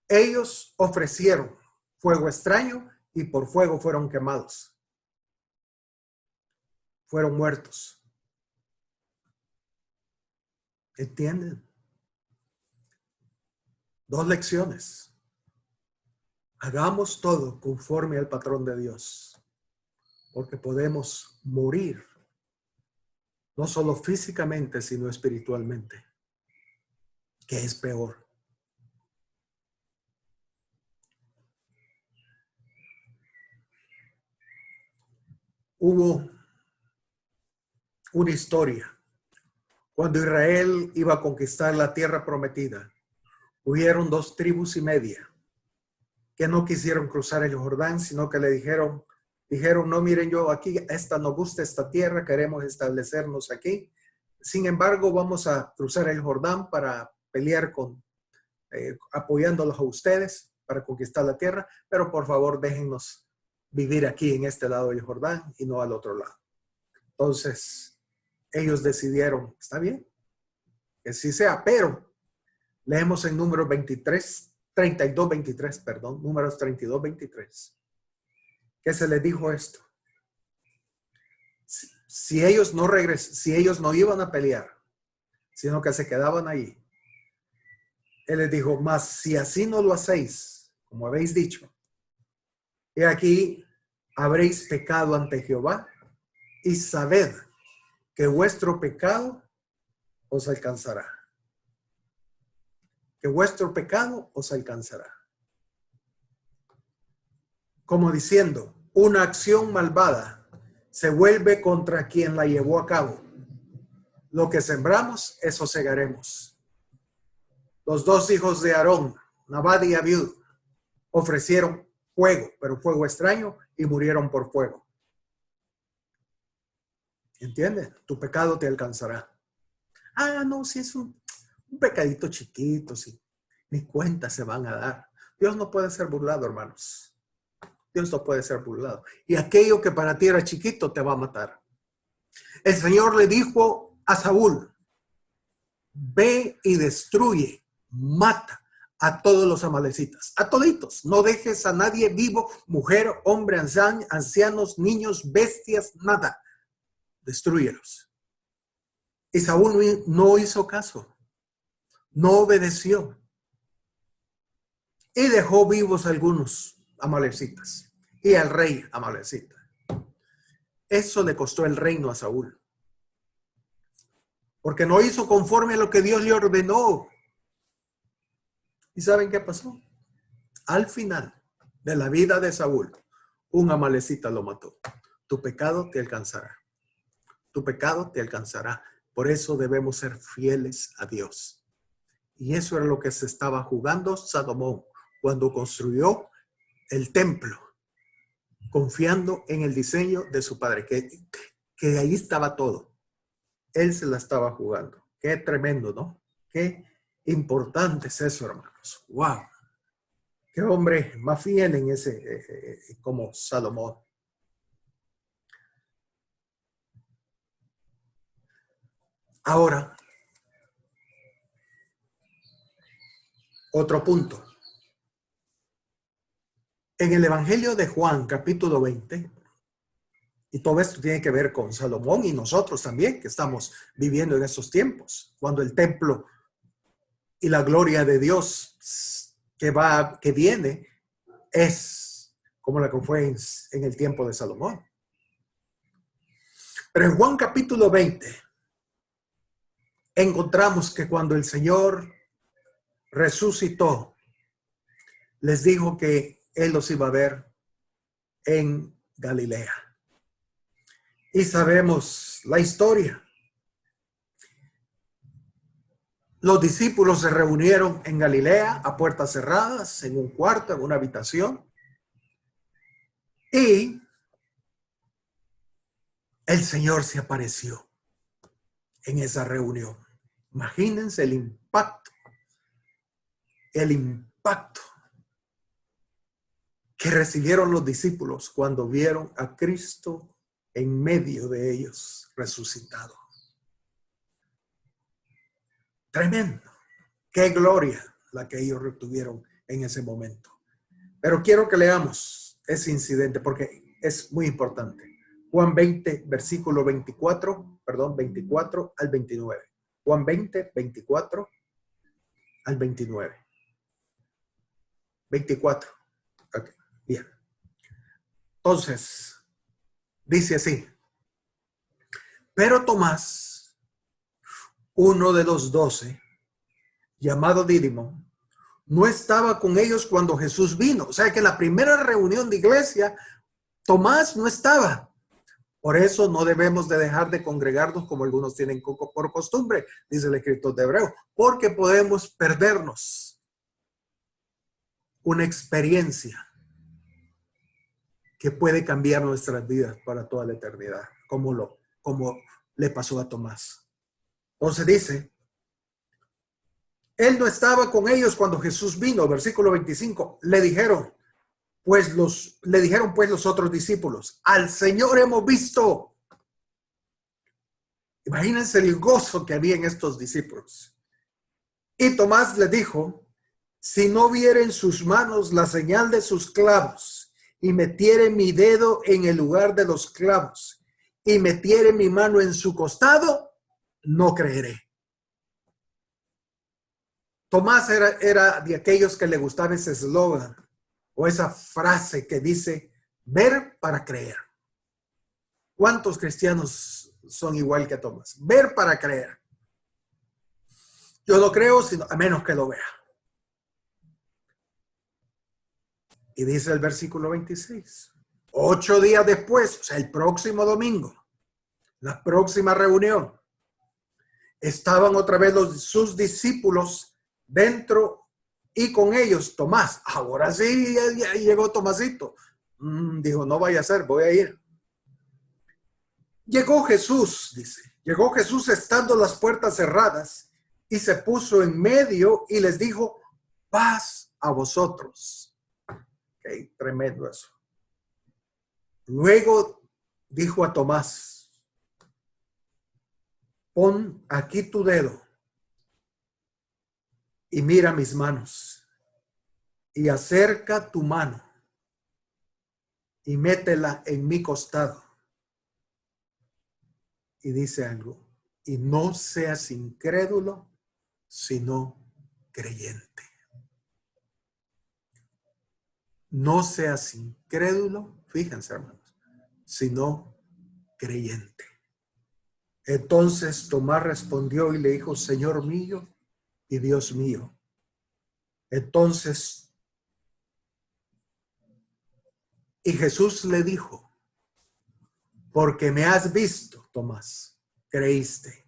Ellos ofrecieron fuego extraño y por fuego fueron quemados. Fueron muertos. ¿Entienden? 2 lecciones. Hagamos todo conforme al patrón de Dios, porque podemos morir, no solo físicamente, sino espiritualmente, que es peor. Hubo una historia. Cuando Israel iba a conquistar la tierra prometida, hubieron 2 tribus y media que no quisieron cruzar el Jordán, sino que le dijeron, no, miren, yo aquí, nos gusta esta tierra, queremos establecernos aquí. Sin embargo, vamos a cruzar el Jordán para pelear apoyándolos a ustedes para conquistar la tierra, pero por favor déjennos vivir aquí en este lado del Jordán y no al otro lado. Entonces, ellos decidieron, está bien, que sí sea, pero leemos en números 32-23, números 32-23, que se les dijo esto. Si ellos no iban a pelear, sino que se quedaban ahí, él les dijo, mas si así no lo hacéis, como habéis dicho, he aquí habréis pecado ante Jehová y sabed que vuestro pecado os alcanzará. Que vuestro pecado os alcanzará. Como diciendo, una acción malvada se vuelve contra quien la llevó a cabo. Lo que sembramos, eso segaremos. Los 2 hijos de Aarón, Nadab y Abiud, ofrecieron fuego, pero fuego extraño, y murieron por fuego. ¿Entiendes? Tu pecado te alcanzará. No, si es un pecadito chiquito, sí. Ni cuenta se van a dar. Dios no puede ser burlado, hermanos. Dios no puede ser burlado. Y aquello que para ti era chiquito te va a matar. El Señor le dijo a Saúl, ve y destruye, mata a todos los amalecitas, a toditos. No dejes a nadie vivo, mujer, hombre, ancianos, niños, bestias, nada. Destrúyelos. Y Saúl no hizo caso, no obedeció y dejó vivos algunos amalecitas y al rey amalecita. Eso le costó el reino a Saúl, porque no hizo conforme a lo que Dios le ordenó. ¿Y saben qué pasó? Al final de la vida de Saúl, un amalecita lo mató. Tu pecado te alcanzará. Tu pecado te alcanzará. Por eso debemos ser fieles a Dios. Y eso era lo que se estaba jugando Salomón cuando construyó el templo, confiando en el diseño de su padre, que ahí estaba todo. Él se la estaba jugando. Qué tremendo, ¿no? Qué importante es eso, hermanos. ¡Wow! Qué hombre más fiel en ese, como Salomón. Ahora, otro punto. En el Evangelio de Juan, capítulo 20, y todo esto tiene que ver con Salomón y nosotros también, que estamos viviendo en estos tiempos, cuando el templo y la gloria de Dios que viene es como la que fue en el tiempo de Salomón. Pero en Juan capítulo 20 encontramos que cuando el Señor resucitó, les dijo que Él los iba a ver en Galilea. Y sabemos la historia. Los discípulos se reunieron en Galilea a puertas cerradas, en un cuarto, en una habitación. Y el Señor se apareció en esa reunión. Imagínense el impacto que recibieron los discípulos cuando vieron a Cristo en medio de ellos resucitado. Tremendo. Qué gloria la que ellos retuvieron en ese momento. Pero quiero que leamos ese incidente porque es muy importante. Juan 20, versículo 24 al 29. Juan 20, 24 al 29. 24. Ok, bien. Entonces, dice así. Pero Tomás, uno de los 12, llamado Dídimo, no estaba con ellos cuando Jesús vino. O sea que en la primera reunión de iglesia, Tomás no estaba. Por eso no debemos de dejar de congregarnos como algunos tienen por costumbre, dice el escritor de Hebreo, porque podemos perdernos una experiencia que puede cambiar nuestras vidas para toda la eternidad, como le pasó a Tomás. Entonces dice, él no estaba con ellos cuando Jesús vino, versículo 25, le dijeron pues los otros discípulos, al Señor hemos visto. Imagínense el gozo que había en estos discípulos. Y Tomás le dijo, si no viere en sus manos la señal de sus clavos, y metiere mi dedo en el lugar de los clavos, y metiere mi mano en su costado, no creeré. Tomás era de aquellos que le gustaba ese eslogan, o esa frase que dice, ver para creer. ¿Cuántos cristianos son igual que Tomás? Ver para creer. Yo no creo a menos que lo vea. Y dice el versículo 26. 8 días después, o sea, el próximo domingo, la próxima reunión, estaban otra vez sus discípulos dentro y con ellos Tomás. Ahora sí, ya llegó Tomasito. Dijo, no vaya a ser, voy a ir. Llegó Jesús estando las puertas cerradas y se puso en medio y les dijo, paz a vosotros. Okay, tremendo eso. Luego dijo a Tomás, pon aquí tu dedo y mira mis manos y acerca tu mano y métela en mi costado. Y dice algo, y no seas incrédulo, sino creyente. No seas incrédulo, fíjense hermanos, sino creyente. Entonces Tomás respondió y le dijo, Señor mío y Dios mío. Entonces, y Jesús le dijo, porque me has visto, Tomás, creíste.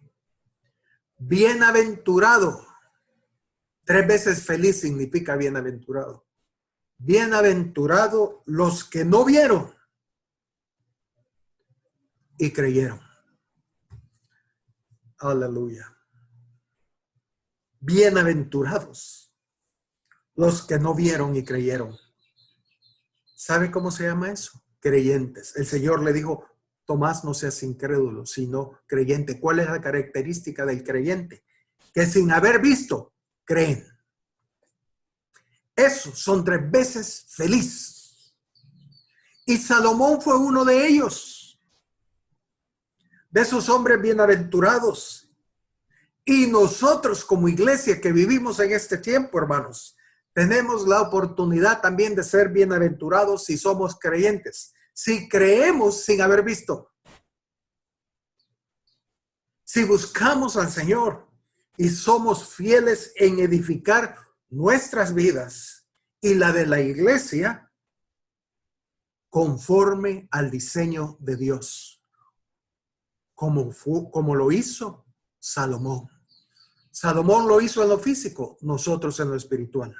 Bienaventurado. 3 veces feliz significa bienaventurado. Bienaventurado los que no vieron y creyeron. Aleluya. Bienaventurados los que no vieron y creyeron. ¿Sabe cómo se llama eso? Creyentes. El Señor le dijo, Tomás, no seas incrédulo, sino creyente. ¿Cuál es la característica del creyente? Que sin haber visto, creen. Esos son 3 veces feliz. Y Salomón fue uno de ellos. De esos hombres bienaventurados. Y nosotros como iglesia que vivimos en este tiempo, hermanos, tenemos la oportunidad también de ser bienaventurados si somos creyentes, si creemos sin haber visto, si buscamos al Señor y somos fieles en edificar nuestras vidas y la de la iglesia conforme al diseño de Dios, como lo hizo Salomón. Salomón lo hizo en lo físico, nosotros en lo espiritual.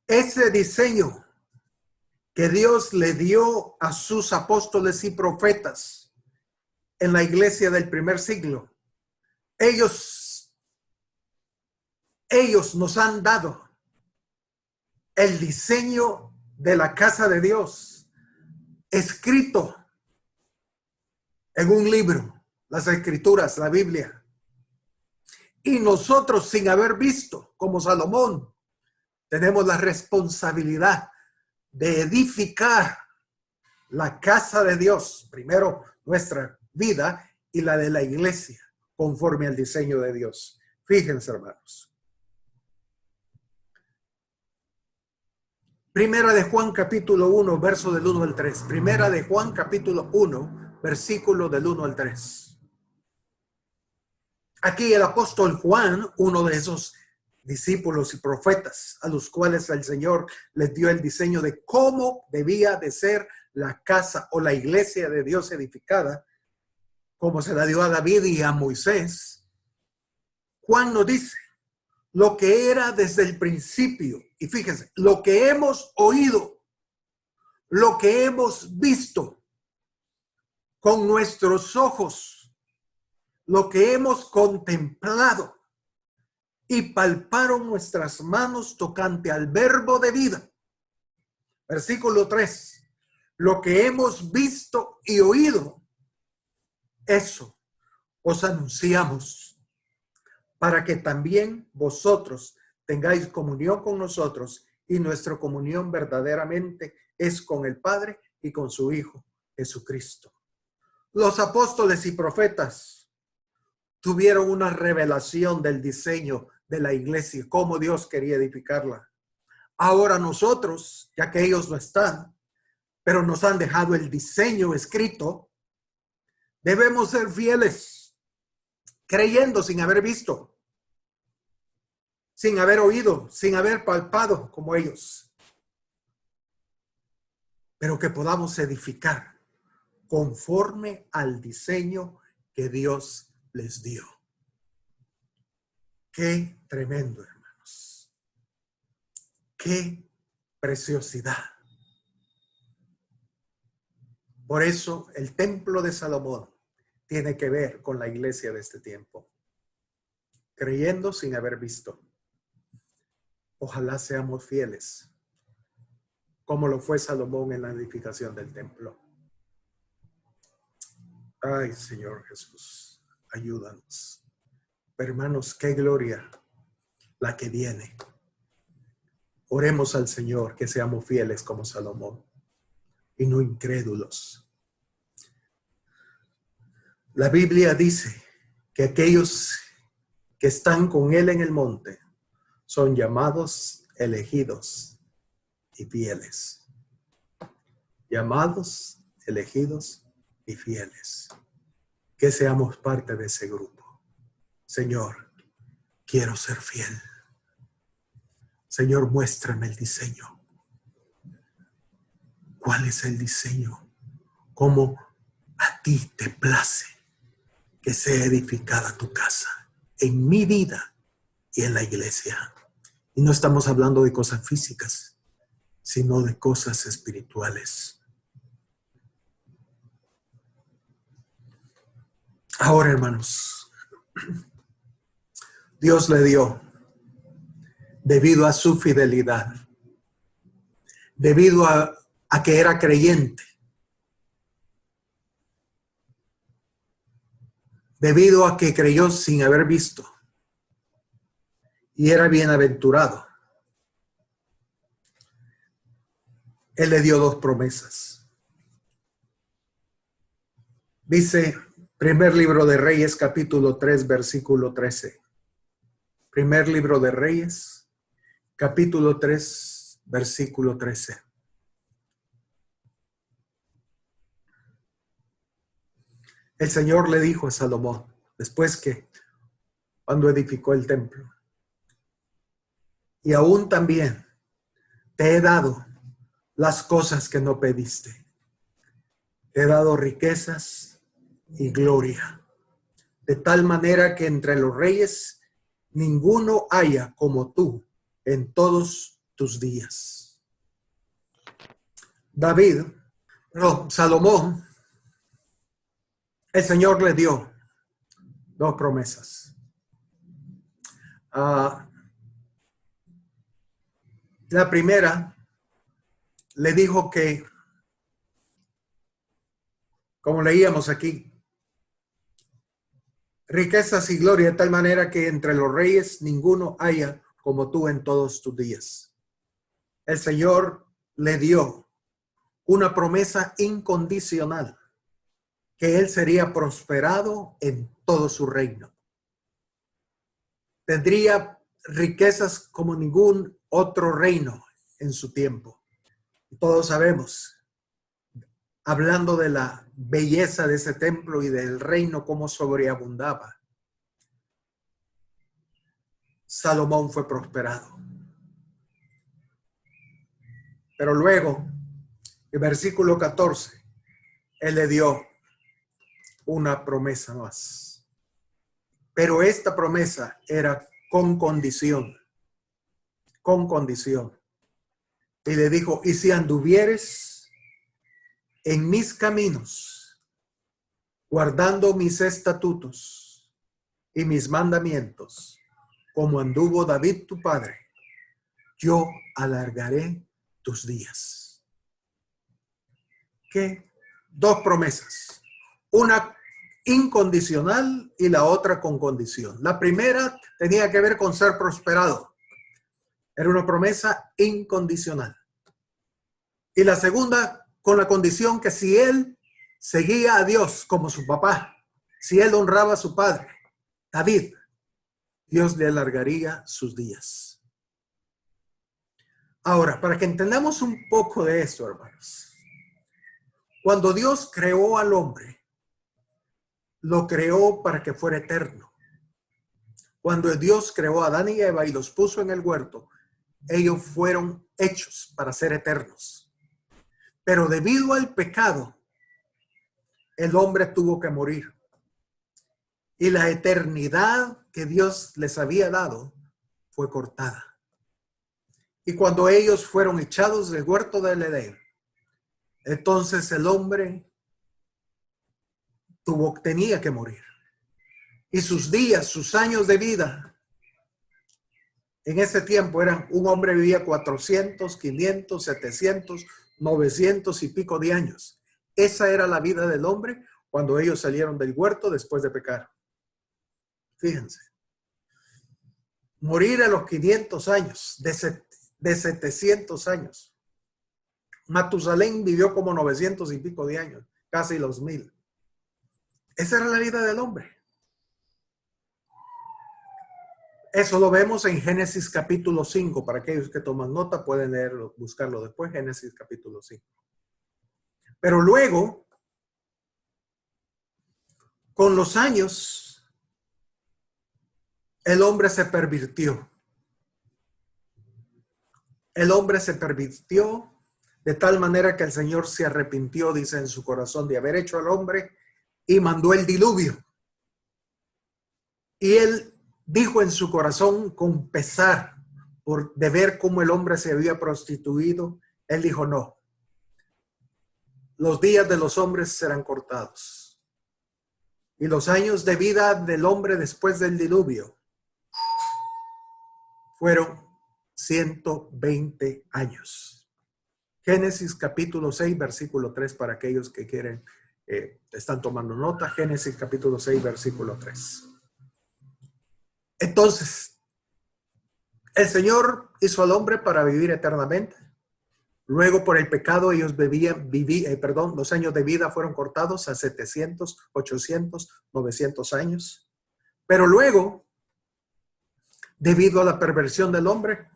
Ese diseño que Dios le dio a sus apóstoles y profetas en la iglesia del primer siglo, ellos nos han dado el diseño de la casa de Dios, escrito en un libro, las Escrituras, la Biblia. Y nosotros, sin haber visto, como Salomón, tenemos la responsabilidad de edificar la casa de Dios, primero nuestra vida y la de la iglesia, conforme al diseño de Dios. Fíjense, hermanos. Primera de Juan capítulo 1, verso del 1 al 3. Primera de Juan capítulo 1, versículo del 1 al 3. Aquí el apóstol Juan, uno de esos discípulos y profetas a los cuales el Señor les dio el diseño de cómo debía de ser la casa o la iglesia de Dios edificada, como se la dio a David y a Moisés. Juan nos dice lo que era desde el principio. Y fíjense, lo que hemos oído, lo que hemos visto con nuestros ojos, lo que hemos contemplado y palparon nuestras manos tocante al verbo de vida. Versículo 3. Lo que hemos visto y oído, eso os anunciamos, para que también vosotros tengáis comunión con nosotros, y nuestra comunión verdaderamente es con el Padre y con su Hijo Jesucristo. Los apóstoles y profetas tuvieron una revelación del diseño de la iglesia, cómo Dios quería edificarla. Ahora nosotros, ya que ellos no están, pero nos han dejado el diseño escrito, debemos ser fieles, creyendo sin haber visto, sin haber oído, sin haber palpado como ellos, pero que podamos edificar conforme al diseño que Dios les dio. Qué tremendo, hermanos. Qué preciosidad. Por eso el templo de Salomón tiene que ver con la iglesia de este tiempo. Creyendo sin haber visto. Ojalá seamos fieles, como lo fue Salomón en la edificación del templo. Ay, Señor Jesús. Ayúdanos. Pero hermanos, qué gloria la que viene. Oremos al Señor que seamos fieles como Salomón y no incrédulos. La Biblia dice que aquellos que están con Él en el monte son llamados, elegidos y fieles. Llamados, elegidos y fieles. Que seamos parte de ese grupo. Señor, quiero ser fiel. Señor, muéstrame el diseño. ¿Cuál es el diseño? ¿Cómo a ti te place que sea edificada tu casa en mi vida y en la iglesia? Y no estamos hablando de cosas físicas, sino de cosas espirituales. Ahora, hermanos, Dios le dio, debido a su fidelidad, debido a que era creyente, debido a que creyó sin haber visto y era bienaventurado. Él le dio dos promesas. Dice, primer libro de Reyes, capítulo 3, versículo 13. Primer libro de Reyes, capítulo 3, versículo 13. El Señor le dijo a Salomón, después que cuando edificó el templo, y aún también te he dado las cosas que no pediste. Te he dado riquezas y gloria, de tal manera que entre los reyes ninguno haya como tú en todos tus días. Salomón, el Señor le dio dos promesas. La primera le dijo que, como leíamos aquí, riquezas y gloria de tal manera que entre los reyes ninguno haya como tú en todos tus días. El Señor le dio una promesa incondicional, que él sería prosperado en todo su reino. Tendría riquezas como ningún otro reino en su tiempo. Todos sabemos, hablando de la belleza de ese templo y del reino, cómo sobreabundaba. Salomón fue prosperado. Pero luego, el versículo 14, él le dio una promesa más. Pero esta promesa era con condición. Con condición. Y le dijo, y si anduvieres en mis caminos, guardando mis estatutos y mis mandamientos, como anduvo David tu padre, yo alargaré tus días. ¿Qué? Dos promesas. Una incondicional y la otra con condición. La primera tenía que ver con ser prosperado. Era una promesa incondicional. Y la segunda con la condición que si él seguía a Dios como su papá, si él honraba a su padre, David, Dios le alargaría sus días. Ahora, para que entendamos un poco de esto, hermanos. Cuando Dios creó al hombre, lo creó para que fuera eterno. Cuando Dios creó a Adán y Eva y los puso en el huerto, ellos fueron hechos para ser eternos. Pero debido al pecado, el hombre tuvo que morir. Y la eternidad que Dios les había dado fue cortada. Y cuando ellos fueron echados del huerto del Edén, entonces el hombre tenía que morir. Y sus días, sus años de vida, en ese tiempo eran, un hombre vivía 400, 500, 700, 900 y pico de años. Esa era la vida del hombre cuando ellos salieron del huerto después de pecar. Fíjense. Morir a los 500 años, de 700 años. Matusalén vivió como 900 y pico de años, casi los 1000. Esa era la vida del hombre. Eso lo vemos en Génesis capítulo 5. Para aquellos que toman nota pueden leerlo, buscarlo después, Génesis capítulo 5. Pero luego, con los años, el hombre se pervirtió. El hombre se pervirtió de tal manera que el Señor se arrepintió, dice en su corazón, de haber hecho al hombre y mandó el diluvio. Y él dijo en su corazón con pesar de ver cómo el hombre se había prostituido. Él dijo, no, los días de los hombres serán cortados. Y los años de vida del hombre después del diluvio fueron 120 años. Génesis capítulo 6, versículo 3, para aquellos que quieren, están tomando nota. Génesis capítulo 6, versículo 3. Entonces, el Señor hizo al hombre para vivir eternamente. Luego, por el pecado, ellos los años de vida fueron cortados a 700, 800, 900 años. Pero luego, debido a la perversión del hombre,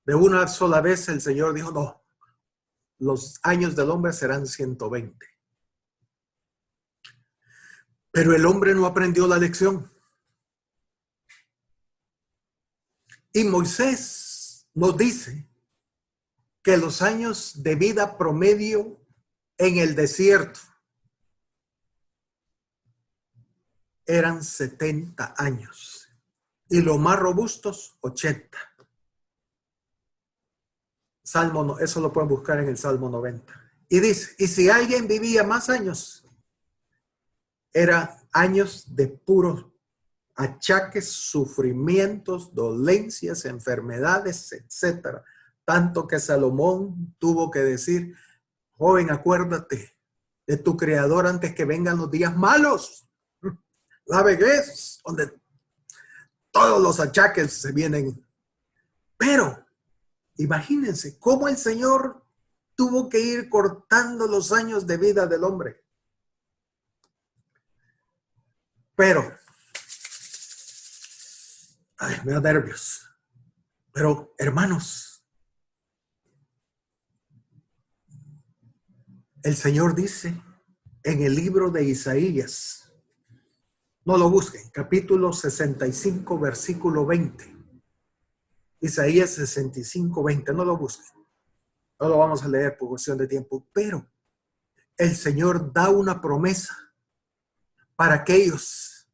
De una sola vez el Señor dijo, no, los años del hombre serán 120. Pero el hombre no aprendió la lección. Y Moisés nos dice que los años de vida promedio en el desierto eran 70 años y los más robustos 80. Salmo, eso lo pueden buscar en el Salmo 90. Y dice, y si alguien vivía más años, eran años de puros achaques, sufrimientos, dolencias, enfermedades, etcétera. Tanto que Salomón tuvo que decir, joven, acuérdate de tu creador antes que vengan los días malos. La vejez, donde todos los achaques se vienen. Pero imagínense cómo el Señor tuvo que ir cortando los años de vida del hombre. Pero, ay, me da nervios. Pero, hermanos, el Señor dice en el libro de Isaías, no lo busquen, capítulo 65, versículo 20. Isaías 65, 20, no lo busquen. No lo vamos a leer por cuestión de tiempo, pero el Señor da una promesa para aquellos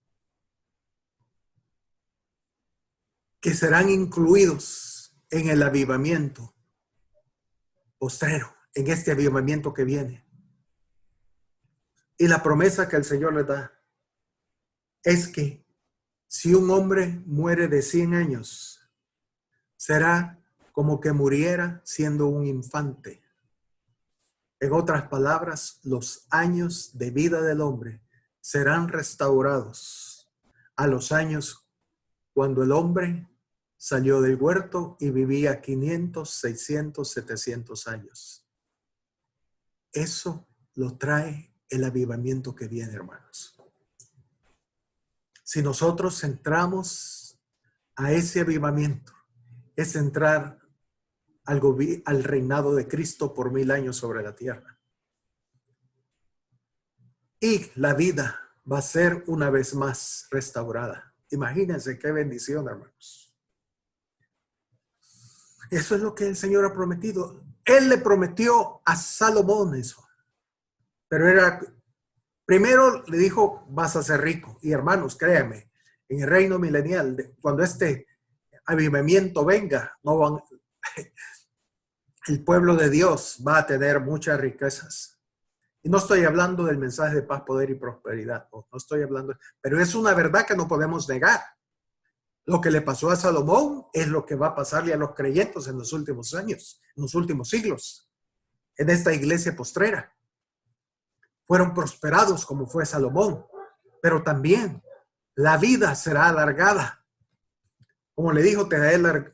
que serán incluidos en el avivamiento postrero, en este avivamiento que viene. Y la promesa que el Señor le da es que si un hombre muere de 100 años, será como que muriera siendo un infante. En otras palabras, los años de vida del hombre serán restaurados a los años cuando el hombre salió del huerto y vivía 500, 600, 700 años. Eso lo trae el avivamiento que viene, hermanos. Si nosotros entramos a ese avivamiento, es entrar al reinado de Cristo por 1000 años sobre la tierra. Y la vida va a ser una vez más restaurada. Imagínense qué bendición, hermanos. Eso es lo que el Señor ha prometido. Él le prometió a Salomón eso. Pero primero le dijo, vas a ser rico. Y hermanos, créanme, en el reino milenial, cuando este avivamiento venga, el pueblo de Dios va a tener muchas riquezas. Y no estoy hablando del mensaje de paz, poder y prosperidad. No estoy hablando, pero es una verdad que no podemos negar. Lo que le pasó a Salomón es lo que va a pasarle a los creyentes en los últimos años, en los últimos siglos, en esta iglesia postrera. Fueron prosperados como fue Salomón, pero también la vida será alargada. Como le dijo, te daré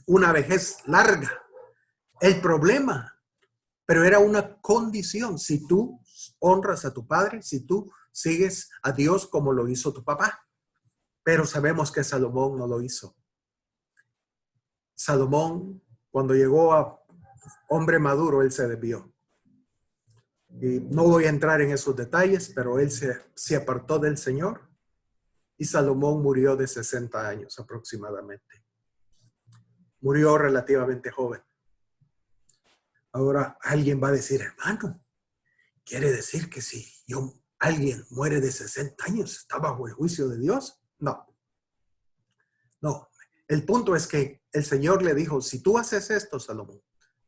una vejez larga. El problema, pero era una condición, si tú honras a tu padre, si tú sigues a Dios como lo hizo tu papá. Pero sabemos que Salomón no lo hizo. Salomón, cuando llegó a hombre maduro, él se desvió. Y no voy a entrar en esos detalles, pero él se apartó del Señor y Salomón murió de 60 años aproximadamente. Murió relativamente joven. Ahora alguien va a decir, hermano, ¿quiere decir que si alguien muere de 60 años está bajo el juicio de Dios? No. No. El punto es que el Señor le dijo, si tú haces esto, Salomón,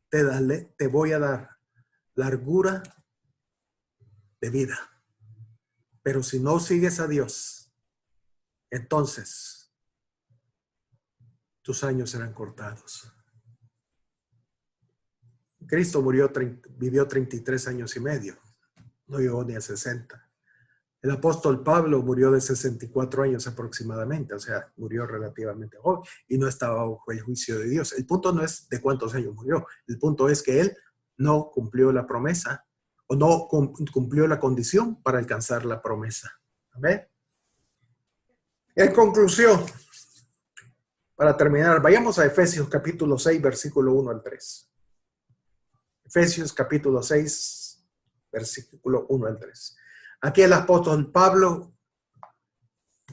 te voy a dar largura de vida. Pero si no sigues a Dios, entonces tus años serán cortados. Cristo vivió 33 años y medio. No llegó ni a 60. El apóstol Pablo murió de 64 años aproximadamente, o sea, murió relativamente joven y no estaba bajo el juicio de Dios. El punto no es de cuántos años murió, el punto es que él no cumplió la promesa o no cumplió la condición para alcanzar la promesa. ¿Amén? En conclusión, para terminar, vayamos a Efesios capítulo 6, versículo 1 al 3. Efesios capítulo 6, versículo 1 al 3. Aquí el apóstol Pablo,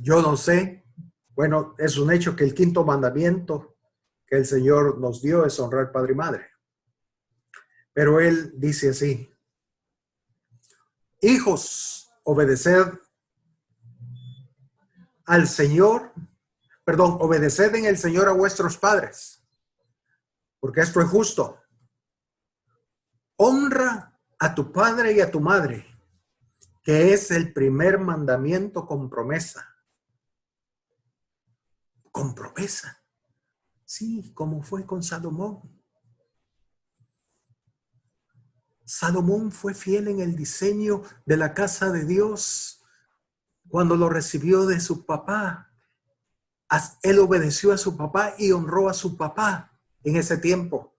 yo no sé, bueno, es un hecho que el quinto mandamiento que el Señor nos dio es honrar padre y madre. Pero él dice así: hijos, obedeced al Señor, obedeced en el Señor a vuestros padres, porque esto es justo. Honra a tu padre y a tu madre, que es el primer mandamiento con promesa. Con promesa. Sí, como fue con Salomón. Salomón fue fiel en el diseño de la casa de Dios cuando lo recibió de su papá. Él obedeció a su papá y honró a su papá en ese tiempo.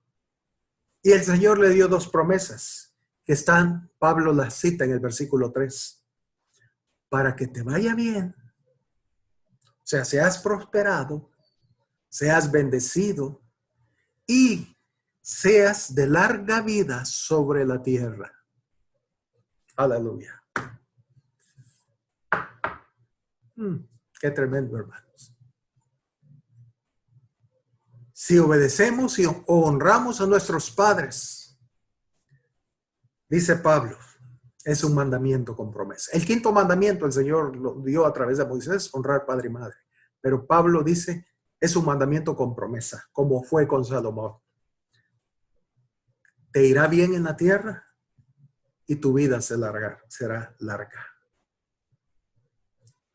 Y el Señor le dio dos promesas que están, Pablo las cita en el versículo 3. Para que te vaya bien, o sea, seas prosperado, seas bendecido y seas de larga vida sobre la tierra. Aleluya. Qué tremendo, hermanos. Si obedecemos y honramos a nuestros padres, dice Pablo, es un mandamiento con promesa. El quinto mandamiento el Señor lo dio a través de Moisés, honrar padre y madre. Pero Pablo dice, es un mandamiento con promesa, como fue con Salomón. Te irá bien en la tierra y tu vida será larga.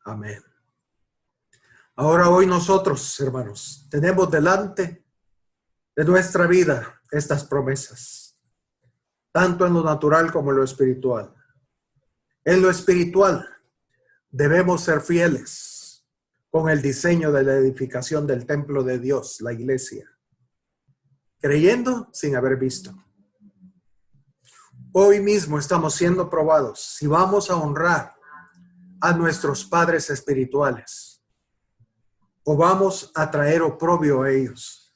Amén. Ahora hoy nosotros, hermanos, tenemos delante de nuestra vida estas promesas, tanto en lo natural como en lo espiritual. En lo espiritual debemos ser fieles con el diseño de la edificación del templo de Dios, la iglesia, creyendo sin haber visto. Hoy mismo estamos siendo probados si vamos a honrar a nuestros padres espirituales o vamos a traer oprobio a ellos.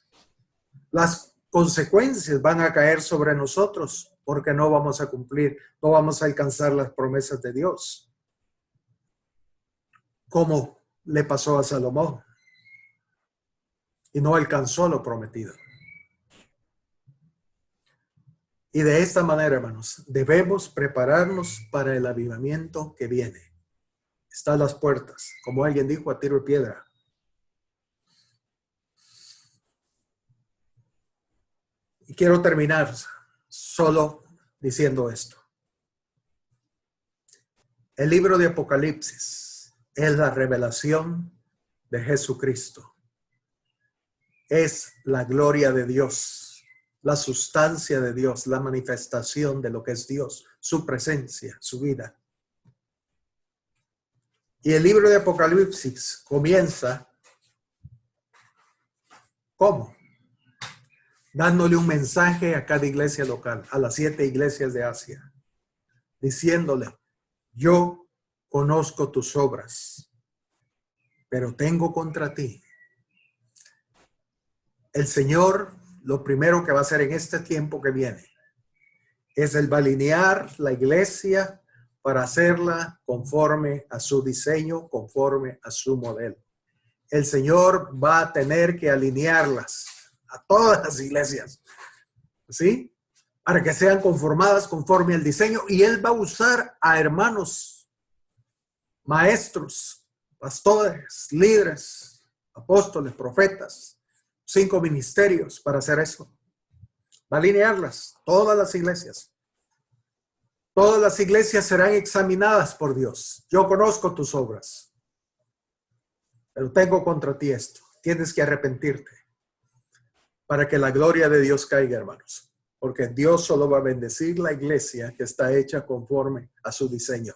Las consecuencias van a caer sobre nosotros porque no vamos a cumplir, no vamos a alcanzar las promesas de Dios, como le pasó a Salomón, y no alcanzó lo prometido. Y de esta manera, hermanos, debemos prepararnos para el avivamiento que viene. Está a las puertas, como alguien dijo, a tiro de piedra. Y quiero terminar solo diciendo esto. El libro de Apocalipsis es la revelación de Jesucristo. Es la gloria de Dios, la sustancia de Dios, la manifestación de lo que es Dios, su presencia, su vida. Y el libro de Apocalipsis comienza, ¿cómo? Dándole un mensaje a cada iglesia local, a las 7 iglesias de Asia, diciéndole, yo conozco tus obras, pero tengo contra ti. El Señor, lo primero que va a hacer en este tiempo que viene, es Él va a alinear la iglesia para hacerla conforme a su diseño, conforme a su modelo. El Señor va a tener que alinearlas a todas las iglesias, ¿sí? Para que sean conformadas conforme al diseño. Y Él va a usar a hermanos, maestros, pastores, líderes, apóstoles, profetas, 5 ministerios para hacer eso. Va a alinearlas, todas las iglesias. Todas las iglesias serán examinadas por Dios. Yo conozco tus obras, pero tengo contra ti esto. Tienes que arrepentirte para que la gloria de Dios caiga, hermanos. Porque Dios solo va a bendecir la iglesia que está hecha conforme a su diseño.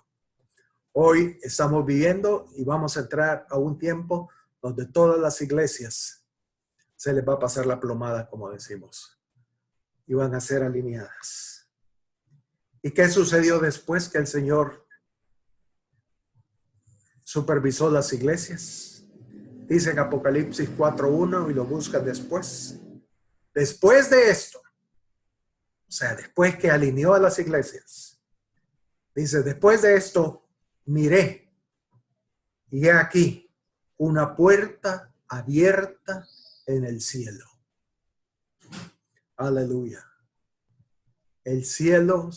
Hoy estamos viviendo y vamos a entrar a un tiempo donde todas las iglesias se les va a pasar la plomada, como decimos, y van a ser alineadas. ¿Y qué sucedió después que el Señor supervisó las iglesias? Dice en Apocalipsis 4:1 y lo buscan después. Después de esto, o sea, después que alineó a las iglesias, dice, después de esto, miré y he aquí una puerta abierta en el cielo. Aleluya. El cielo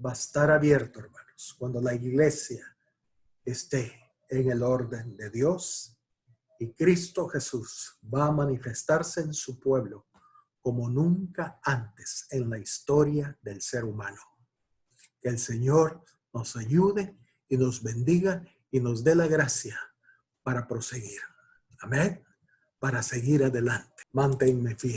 va a estar abierto, hermanos, cuando la iglesia esté en el orden de Dios y Cristo Jesús va a manifestarse en su pueblo como nunca antes en la historia del ser humano. Que el Señor nos ayude y nos bendiga y nos dé la gracia para proseguir. Amén. Para seguir adelante. Manténme fiel.